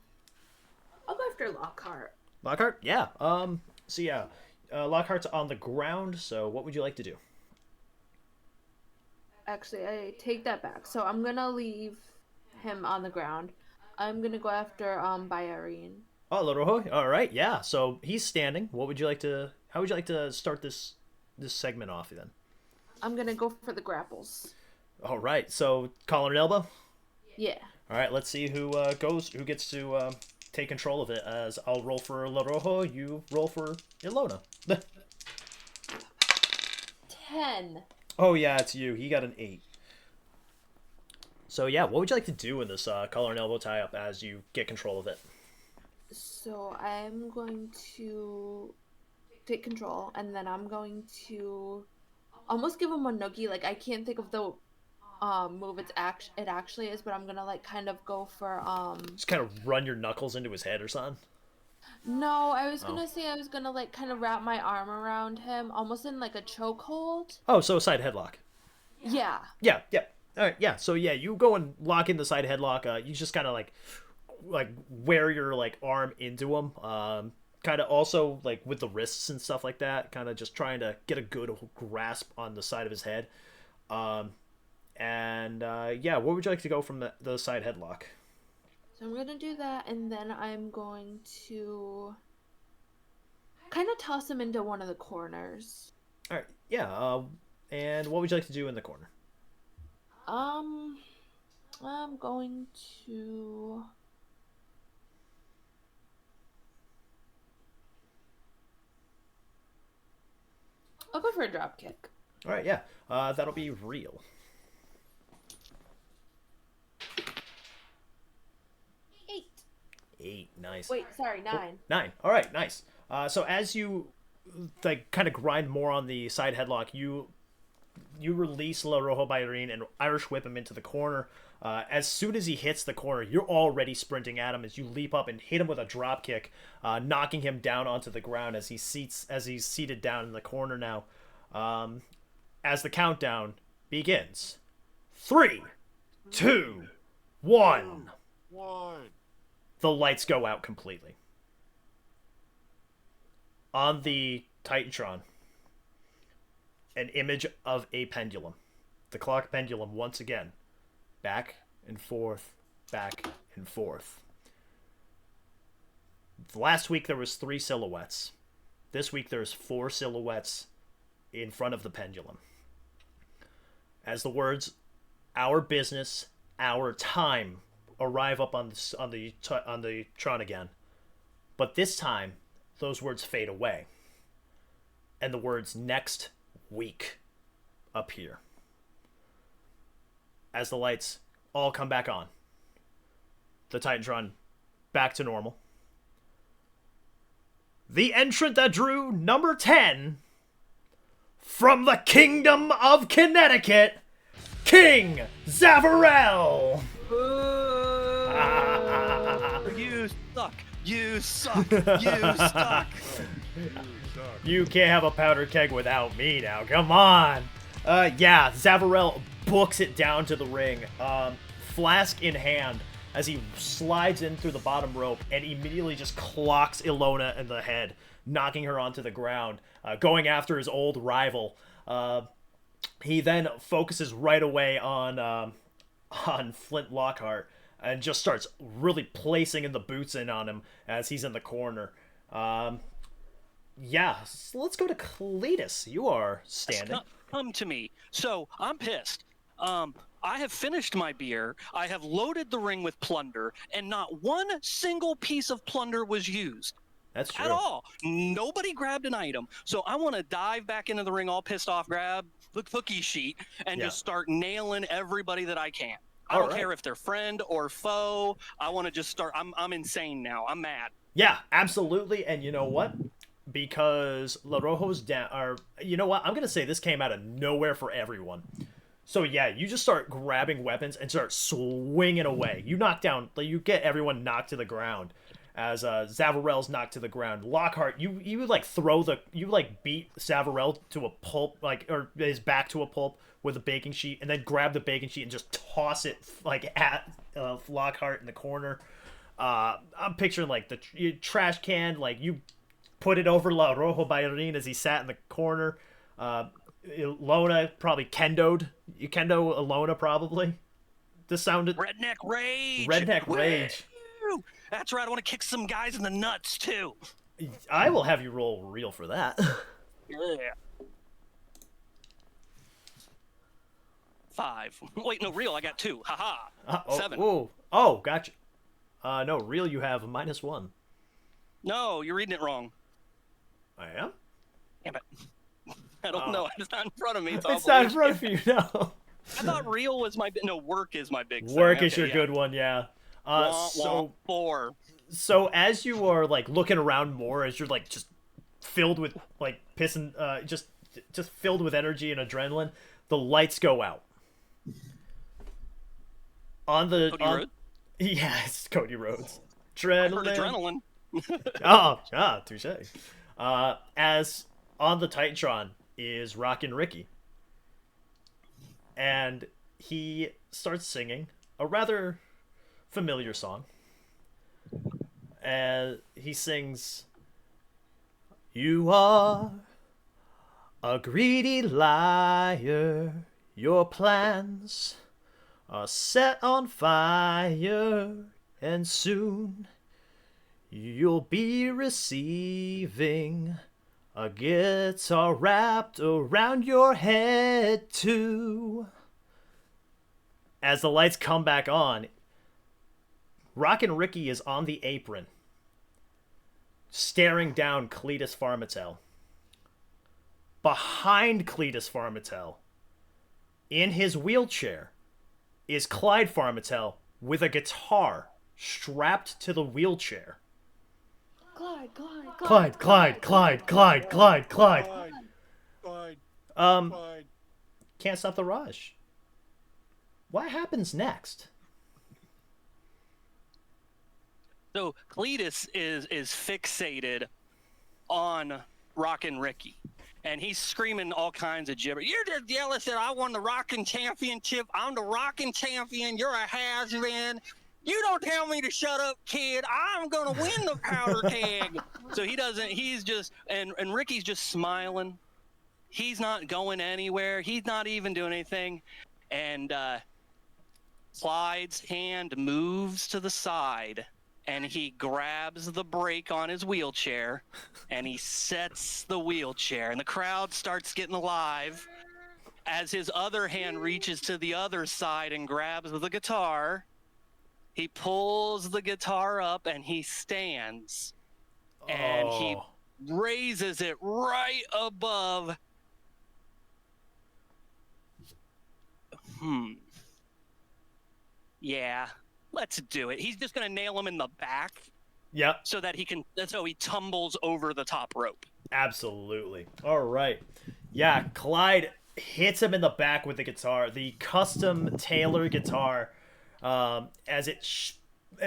I'll go after Lockhart.
Lockhart? Yeah. So yeah, Lockhart's on the ground. So what would you like to do?
Actually, I take that back. So I'm gonna leave him on the ground. I'm gonna go after Bayarin.
Oh, La Rojo. All right. Yeah. So he's standing. What would you like to? How would you like to start this segment off then?
I'm gonna go for the grapples.
All right. So collar and elbow.
Yeah.
All right. Let's see who gets to take control of it. As I'll roll for La Rojo, you roll for Ilona.
10.
Oh yeah, it's you. He got an 8. So yeah, what would you like to do in this collar and elbow tie up as you get control of it?
So I'm going to take control, and then I'm going to almost give him a noogie. Like I can't think of the move it actually is, but I'm gonna like kind of go for
Just kind of run your knuckles into his head or something.
No, I was gonna say I was gonna like kind of wrap my arm around him, almost in like a chokehold.
Oh, so a side headlock.
Yeah.
Yeah. All right. Yeah. So yeah, you go and lock in the side headlock. You just kind of like wear your like arm into him. Kind of also like with the wrists and stuff like that. Kind of just trying to get a good grasp on the side of his head. Yeah, where would you like to go from the side headlock?
So I'm gonna do that, and then I'm going to kind of toss him into one of the corners.
All right. Yeah. And what would you like to do in the corner?
I'm going to. I'll go for a drop kick.
All right. Yeah. That'll be real. 8. Nice.
Wait, sorry, 9.
9. All right. Nice. So as you like kind of grind more on the side headlock, you release La Rojo Bayarin and Irish whip him into the corner. As soon as he hits the corner, you're already sprinting at him as you leap up and hit him with a drop kick, knocking him down onto the ground as he's seated down in the corner now. as the countdown begins. 3, 2, 1. The lights go out completely. On the Titantron, an image of a pendulum. The clock pendulum once again. Back and forth, back and forth. Last week there was 3 silhouettes. This week there's 4 silhouettes in front of the pendulum. As the words "our business, our time" arrive up on the Tron again, but this time those words fade away, and the words "next week" appear. As the lights all come back on, the Titantron back to normal. The entrant that drew number 10 from the Kingdom of Connecticut, King Zavarell.
You suck. You suck. You suck.
You can't have a powder keg without me now. Come on. Yeah, Zavarell books it down to the ring, flask in hand, as he slides in through the bottom rope and immediately just clocks Ilona in the head, knocking her onto the ground, going after his old rival. He then focuses right away on Flint Lockhart and just starts really placing in the boots in on him as he's in the corner. Yeah, so let's go to Cletus. You are standing.
Come to me. So, I'm pissed. I have finished my beer, I have loaded the ring with plunder, and not one single piece of plunder was used.
That's true.
At all. Nobody grabbed an item. So I want to dive back into the ring all pissed off, grab the cookie sheet, and just start nailing everybody that I can. I don't care if they're friend or foe. I want to just start. I'm insane now. I'm mad.
Yeah, absolutely. And you know what? Because La Rojo's down, or you know what? I'm going to say this came out of nowhere for everyone. So yeah, you just start grabbing weapons and start swinging away. You knock down, you get everyone knocked to the ground. As Zavarell's knocked to the ground, Lockhart, you like beat Zavarell to a pulp, or his back to a pulp with a baking sheet, and then grab the baking sheet and just toss it at Lockhart in the corner. I'm picturing the trash can, you put it over La Rojo Bailarin as he sat in the corner. Ilona probably kendoed. You kendo Ilona probably. This sounded
Redneck Rage.
Redneck Rage.
Woo! That's right. I want to kick some guys in the nuts too.
I will have you roll real for that.
Yeah. 5. Wait, no, real. I got 2. Haha. 7.
Oh, gotcha. No, real. You have -1.
No, you're reading it wrong.
I am.
Damn it. I don't know. It's not in front of me.
It's not in front of you, no.
I thought real was my... No, work is my big thing.
Work is your good one, yeah. So
4.
So as you are looking around more, as you're just filled with pissing, just filled with energy and adrenaline, the lights go out. Cody
Rhodes?
Yeah, it's Cody Rhodes.
Adrenaline.
Touche. As on the Titantron is Rockin' Ricky. And he starts singing a rather familiar song. And he sings, "You are a greedy liar, your plans are set on fire, and soon you'll be receiving a guitar wrapped around your head too." As the lights come back on, Rockin' Ricky is on the apron, staring down Cletus Farmitel. Behind Cletus Farmitel, in his wheelchair, is Clyde Farmitel with a guitar strapped to the wheelchair. Clyde. Can't stop the rush. What happens next?
So Cletus is fixated on Rockin' Ricky. and he's screaming all kinds of gibber. You're just jealous that I won the rocking championship. I'm the rocking champion. You're a has-been. You don't tell me to shut up, kid. I'm going to win the powder keg. So he doesn't, he's just, and Ricky's just smiling. He's not going anywhere. He's not even doing anything. And Clyde's hand moves to the side, and he grabs the brake on his wheelchair, and he sets the wheelchair. And the crowd starts getting alive as his other hand reaches to the other side and grabs the guitar. He pulls the guitar up and he stands, and he raises it right above. Yeah, let's do it. He's just going to nail him in the back.
Yep.
So that he tumbles over the top rope.
Absolutely. All right. Yeah, Clyde hits him in the back with the guitar, the custom Taylor guitar. As it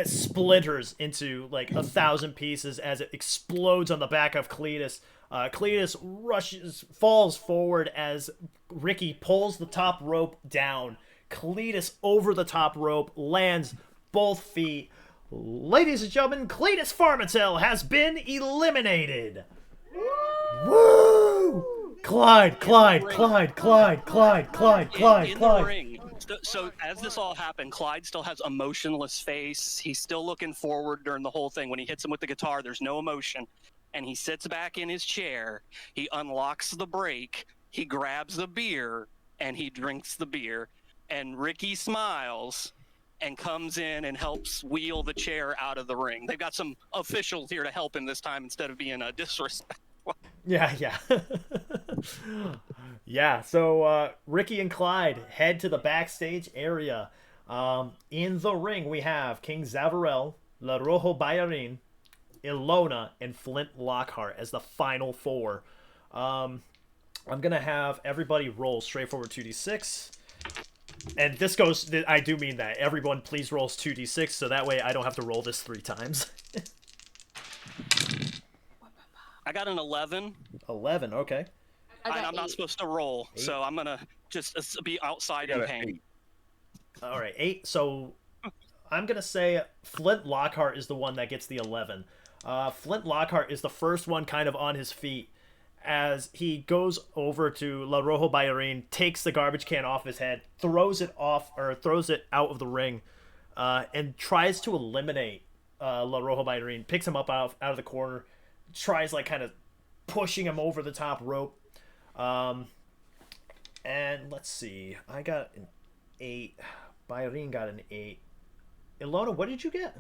splinters into like 1,000 pieces as it explodes on the back of Cletus. Cletus falls forward as Ricky pulls the top rope down. Cletus over the top rope, lands both feet. Ladies and gentlemen, Cletus Farmatel has been eliminated. Woo! Clyde.
In the ring. So as this all happened, Clyde still has a motionless face. He's still looking forward during the whole thing. When he hits him with the guitar, there's no emotion. And he sits back in his chair. He unlocks the brake. He grabs the beer, and he drinks the beer. And Ricky smiles and comes in and helps wheel the chair out of the ring. They've got some officials here to help him this time instead of being disrespectful.
Yeah. Yeah, so Ricky and Clyde head to the backstage area. In the ring, we have King Zavarell, La Rojo Bayarin, Ilona, and Flint Lockhart as the final four. I'm going to have everybody roll straightforward 2d6. And this goes, I do mean that. Everyone please rolls 2d6, so that way I don't have to roll this 3 times.
I got an 11.
11, okay.
I'm not supposed to roll,
8.
so I'm going to just be outside in pain.
All right, 8. So I'm going to say Flint Lockhart is the one that gets the 11. Flint Lockhart is the first one kind of on his feet as he goes over to La Rojo Bayarin, takes the garbage can off his head, throws it out of the ring, and tries to eliminate La Rojo Bayarin, picks him up out of the corner, tries like kind of pushing him over the top rope. And let's see, I got an 8. Bayarin got an 8. Ilona, what did you get?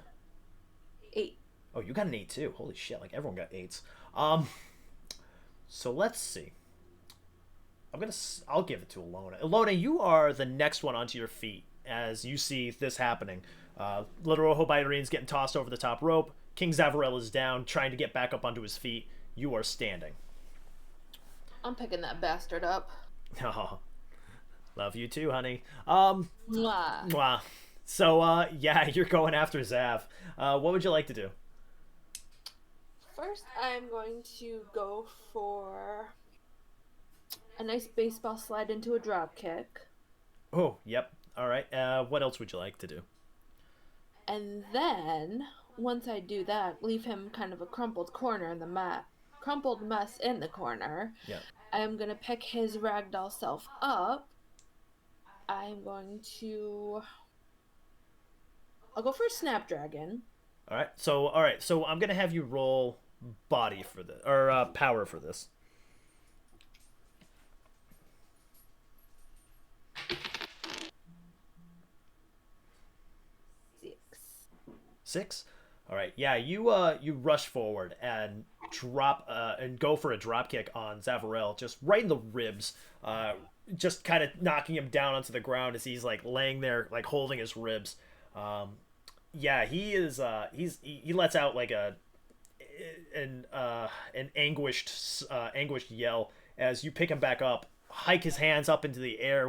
8.
Oh, you got an 8 too. Holy shit, like everyone got 8s. So let's see. I'll give it to Ilona. Ilona, you are the next one onto your feet as you see this happening. Little Rojo Bayarin's getting tossed over the top rope. King Zavarell is down, trying to get back up onto his feet. You are standing.
I'm picking that bastard up.
Oh, love you too, honey.
Mwah.
So, yeah, you're going after Zav. What would you like to do?
First, I'm going to go for a nice baseball slide into a drop kick.
Oh, yep. All right. What else would you like to do?
And then, once I do that, leave him kind of a crumpled mess in the corner.
Yep.
I'm going to pick his ragdoll self up. I'll go for a Snapdragon.
All right. So I'm going to have you roll body for this, or power for this. 6. All right. Yeah, you rush forward and go for a drop kick on Zavarell, just right in the ribs, just kind of knocking him down onto the ground as he's like laying there, like holding his ribs. Yeah, he is. He lets out like an anguished yell as you pick him back up, hike his hands up into the air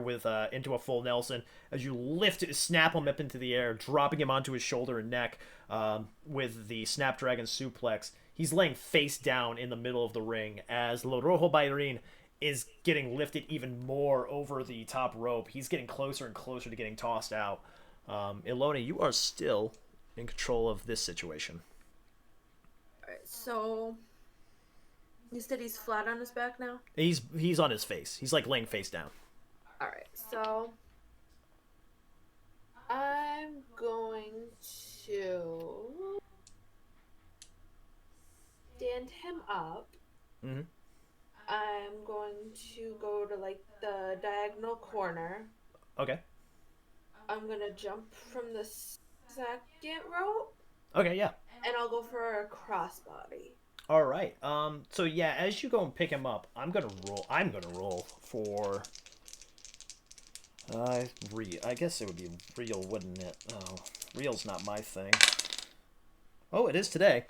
into a full Nelson as you snap him up into the air, dropping him onto his shoulder and neck with the Snapdragon suplex. He's laying face down in the middle of the ring as La Rojo Bayarin is getting lifted even more over the top rope. He's getting closer and closer to getting tossed out. Ilona, you are still in control of this situation.
Alright, so you said he's flat on his back now?
He's on his face. He's like laying face down.
Alright, so I'm going to stand him up.
Mm-hmm.
I'm going to go to like the diagonal corner.
Okay.
I'm gonna jump from the second rope.
Okay, yeah.
And I'll go for a crossbody.
All right. So yeah, as you go and pick him up, I'm gonna roll for. I guess it would be real, wouldn't it? Oh, real's not my thing. Oh, it is today.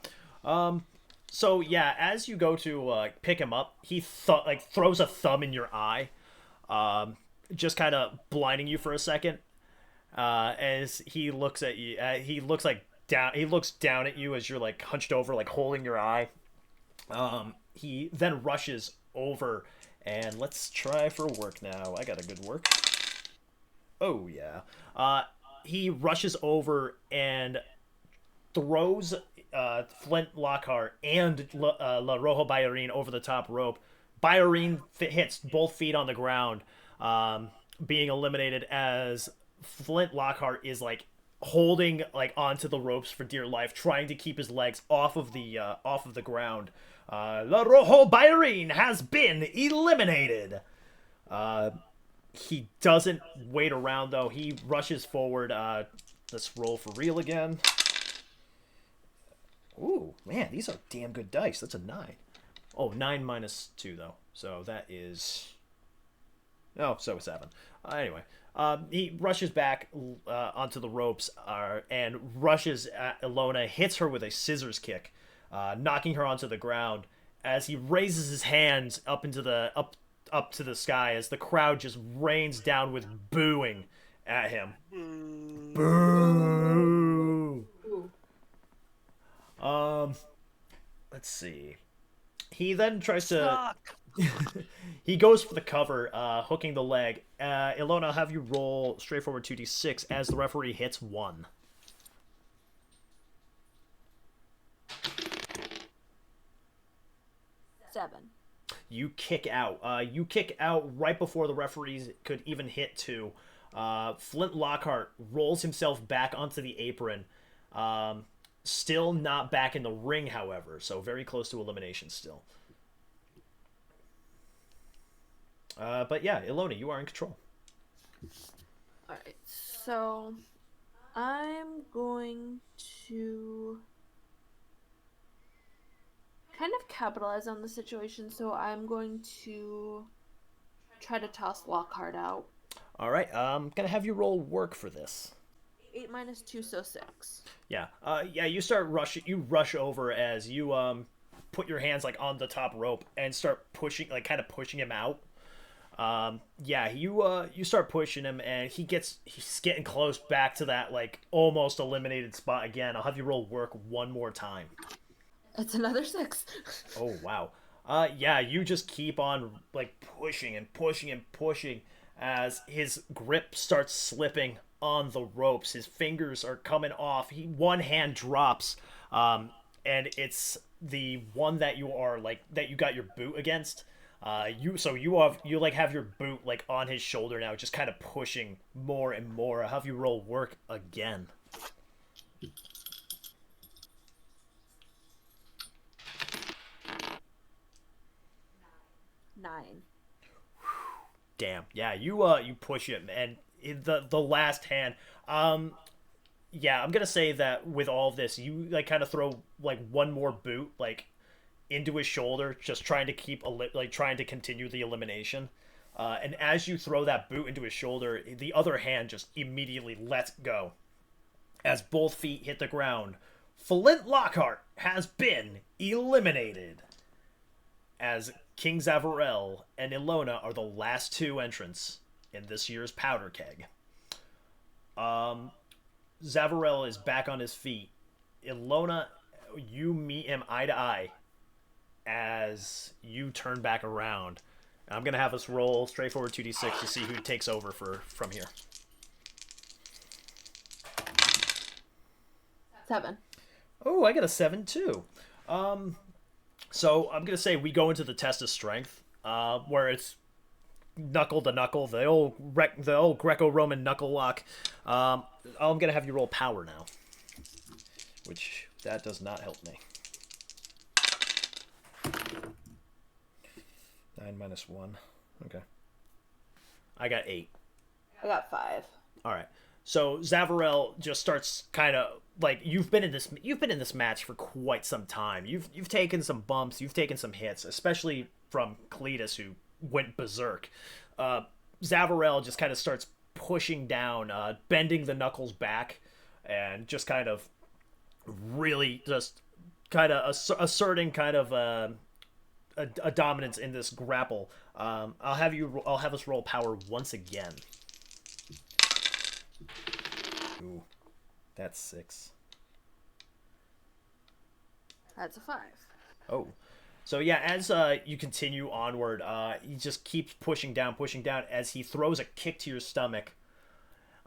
So yeah, as you go to pick him up, he throws a thumb in your eye, just kind of blinding you for a second. As he looks at you, he looks down at you as you're like hunched over, like holding your eye. He then rushes over, and let's try for work now. I got a good work. Oh yeah. He rushes over and throws Flint Lockhart and La Rojo Bayarin over the top rope. Bayarin hits both feet on the ground, being eliminated as Flint Lockhart is like holding like onto the ropes for dear life, trying to keep his legs off of the ground. La Rojo Bayarin has been eliminated. He doesn't wait around though. He rushes forward. Let's roll for real again. Ooh, man, these are damn good dice. That's a 9. Oh, 9 minus 2 though. So that is. Oh, so 7. Anyway, he rushes back onto the ropes and rushes at Ilona, hits her with a scissors kick, knocking her onto the ground. As he raises his hands up into the up to the sky, as the crowd just rains down with booing at him. Boo! Let's see. He then tries to. He goes for the cover, hooking the leg. Ilona, I'll have you roll straightforward 2d6 as the referee hits 1.
Seven.
You kick out. You kick out right before the referees could even hit 2. Flint Lockhart rolls himself back onto the apron. Still not back in the ring, however, so very close to elimination still. But yeah, Ilona, you are in control.
Alright, so I'm going to kind of capitalize on the situation, so I'm going to try to toss Lockhart out.
Alright, I'm gonna have you roll work for this.
8 minus 2, so 6.
Yeah. Yeah, you rush over as you put your hands like on the top rope and start pushing, like kind of pushing him out. Yeah, you start pushing him and he's getting close back to that like almost eliminated spot again. I'll have you roll work one more time.
It's another 6.
Oh wow. Yeah, you just keep on like pushing and pushing and pushing as his grip starts slipping on the ropes. His fingers are coming off. One hand drops, and it's the one that you got your boot against. You have your boot like on his shoulder now, just kind of pushing more and more. I'll have you roll work again.
9.
Damn. Yeah, you push him, and the last hand. Yeah, I'm gonna say that with all of this, you like kind of throw like one more boot like into his shoulder, just trying to trying to continue the elimination. And as you throw that boot into his shoulder, the other hand just immediately lets go. As both feet hit the ground, Flint Lockhart has been eliminated. As King Zavarell and Ilona are the last 2 entrants in this year's Powder Keg. Zavarell is back on his feet. Ilona, you meet him eye to eye as you turn back around. I'm gonna have us roll straightforward 2d6 to see who takes over from here.
7.
Oh, I got a 7 too. So I'm gonna say we go into the test of strength, where it's knuckle to knuckle, the old Greco-Roman knuckle lock. I'm gonna have you roll power now, which that does not help me. 9 minus 1. Okay. I got 8.
I got 5.
All right. So Zavarell just starts kind of like you've been in this match for quite some time. You've taken some bumps, you've taken some hits, especially from Cletus, who went berserk. Zavarell just kind of starts pushing down, bending the knuckles back, and just kind of really just kind of asserting kind of a dominance in this grapple. I'll have us roll power once again. Ooh, that's 6.
That's a 5.
Oh. So yeah, as you continue onward, he just keeps pushing down as he throws a kick to your stomach.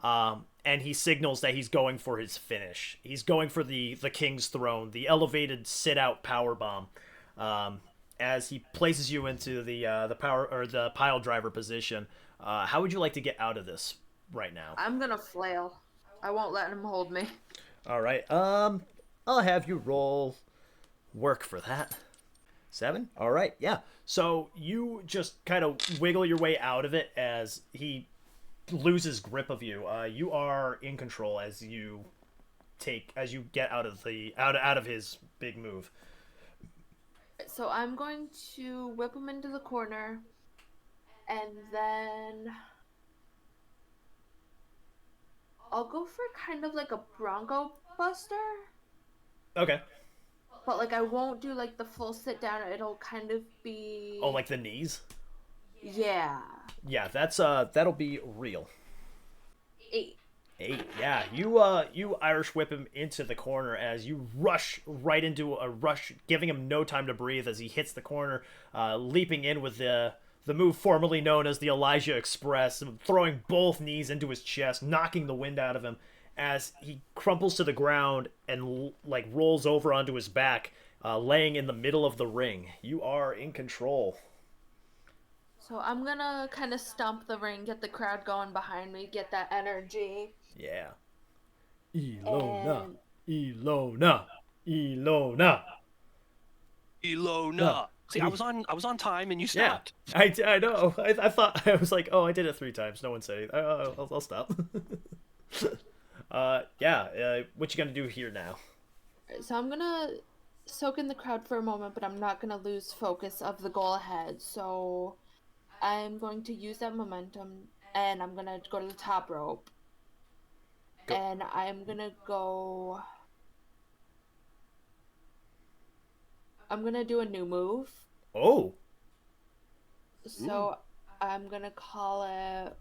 And he signals that he's going for his finish. He's going for the King's Throne, the elevated sit-out power bomb. As he places you into the power or the pile driver position. How would you like to get out of this right now?
I'm gonna flail. I won't let him hold me.
All right. I'll have you roll work for that. 7? All right. Yeah. So you just kind of wiggle your way out of it as he loses grip of you. You are in control as you get out of his big move.
So I'm going to whip him into the corner, and then I'll go for kind of like a Bronco Buster.
Okay.
But like I won't do like the full sit down. It'll kind of be.
Oh, like the knees?
Yeah.
Yeah, that'll be real.
8.
8. Yeah, you Irish whip him into the corner as you rush right into a rush, giving him no time to breathe as he hits the corner, leaping in with the move formerly known as the Elijah Express, throwing both knees into his chest, knocking the wind out of him as he crumples to the ground and like rolls over onto his back, laying in the middle of the ring. You are in control.
So I'm gonna kind of stomp the ring, get the crowd going behind me, get that energy.
Yeah. Ilona. Ilona. Ilona.
Ilona. See, I was on time and you stopped.
Yeah, I know. I thought I was like, oh, I did it 3 times. No one said anything. I'll stop. What you gonna do here now?
So I'm gonna soak in the crowd for a moment, but I'm not gonna lose focus of the goal ahead. So I'm going to use that momentum, and I'm gonna go to the top rope. Go. And I'm gonna do a new move.
Oh.
So I'm gonna call it.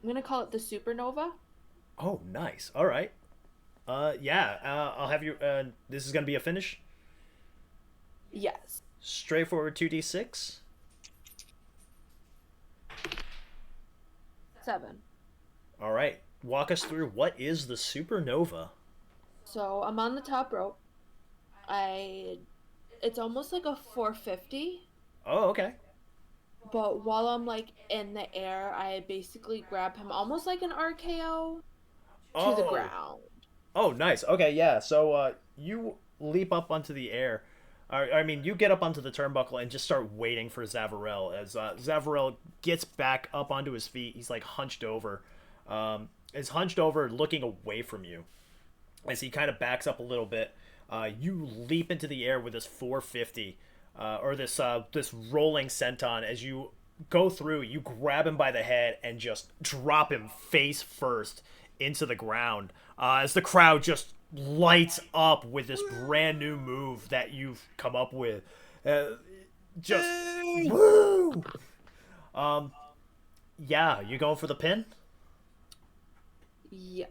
I'm gonna call it the Supernova.
Oh, nice. All right. I'll have you. This is gonna be a finish.
Yes.
Straightforward 2d6.
7.
All right. Walk us through what is the Supernova.
So I'm on the top rope. It's almost like a 450.
Oh, okay.
But while I'm like in the air, I basically grab him almost like an RKO to the ground.
Oh, nice. Okay, yeah. So you leap up onto the air. You get up onto the turnbuckle and just start waiting for Zavarell. As Zavarell gets back up onto his feet, he's like hunched over. Is hunched over looking away from you. As he kind of backs up a little bit, you leap into the air with this 450. Or this rolling senton. As you go through, you grab him by the head and just drop him face first into the ground. As the crowd just lights up with this brand new move that you've come up with. Just woo! Yeah, you going for the pin?
Yes.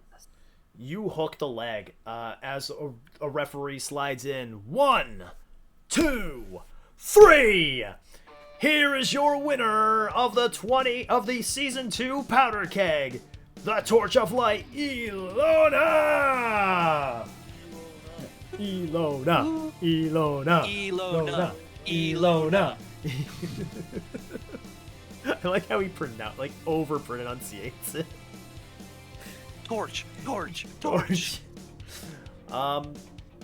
you hook the leg as a referee slides in. 1, 2, 3. Here is your winner of the season 2 Powder Keg, the Torch of Light, Ilona. Ilona. Ilona.
Ilona.
Ilona. I like how he over pronunciates it.
Torch.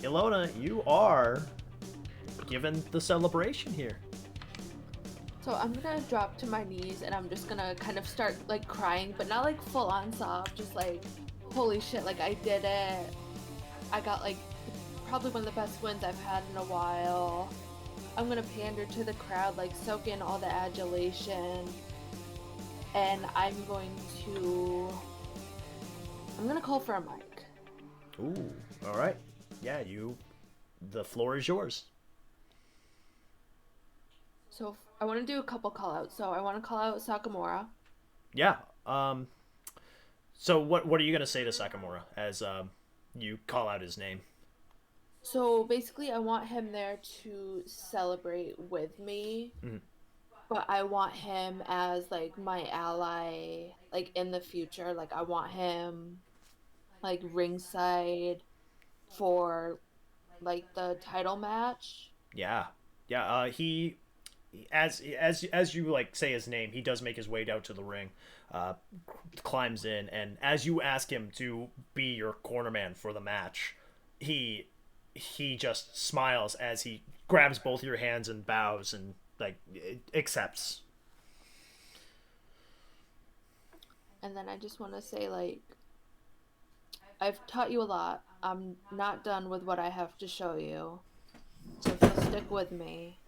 Ilona, you are given the celebration here.
So I'm gonna drop to my knees and I'm just gonna kind of start like crying, but not like full on sob, just like, holy shit, like I did it. I got like probably one of the best wins I've had in a while. I'm gonna pander to the crowd, like soak in all the adulation, and I'm gonna call for a mic.
Ooh, all right. Yeah, the floor is yours.
So I want to do a couple call outs. So I want to call out Sakamura.
Yeah. So what are you gonna say to Sakamura as you call out his name?
So basically, I want him there to celebrate with me, but I want him as like my ally, like in the future. Like I want him like ringside for like the title match.
Yeah. He, as you like say his name, he does make his way down to the ring, climbs in, and as you ask him to be your cornerman for the match, he just smiles as he grabs both your hands and bows and like accepts.
And then I just want to say, like, I've taught you a lot. I'm not done with what I have to show you. So if you'll stick with me,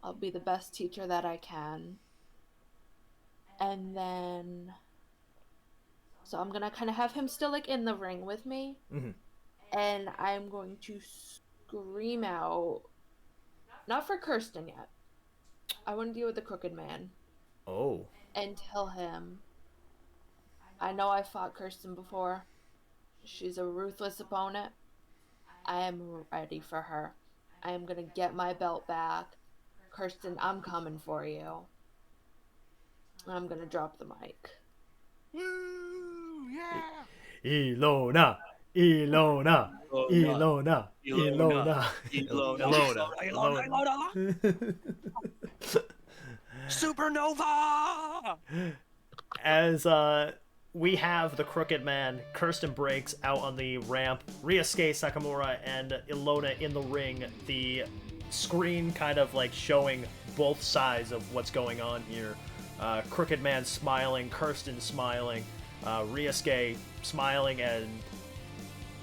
I'll be the best teacher that I can. And then, so I'm gonna kind of have him still like in the ring with me. And I'm going to scream out, not for Kirsten yet. I want to deal with the Crooked Man.
Oh.
And tell him, I know I fought Kirsten before. She's a ruthless opponent. I am ready for her. I am going to get my belt back. Kirsten, I'm coming for you. I'm going to drop the mic.
Woo! Yeah!
Ilona. Ilona. Ilona. Ilona. Ilona.
Supernova!
As we have the Crooked Man, Kirsten breaks out on the ramp, Ryusuke Sakamura and Ilona in the ring, the screen kind of like showing both sides of what's going on here. Crooked Man smiling, Kirsten smiling, Ryusuke smiling, and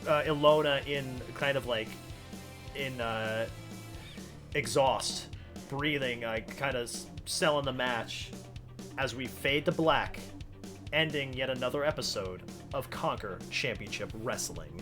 Ilona in kind of like in exhaust, breathing, kind of selling the match as we fade to black, ending yet another episode of Conquer Championship Wrestling.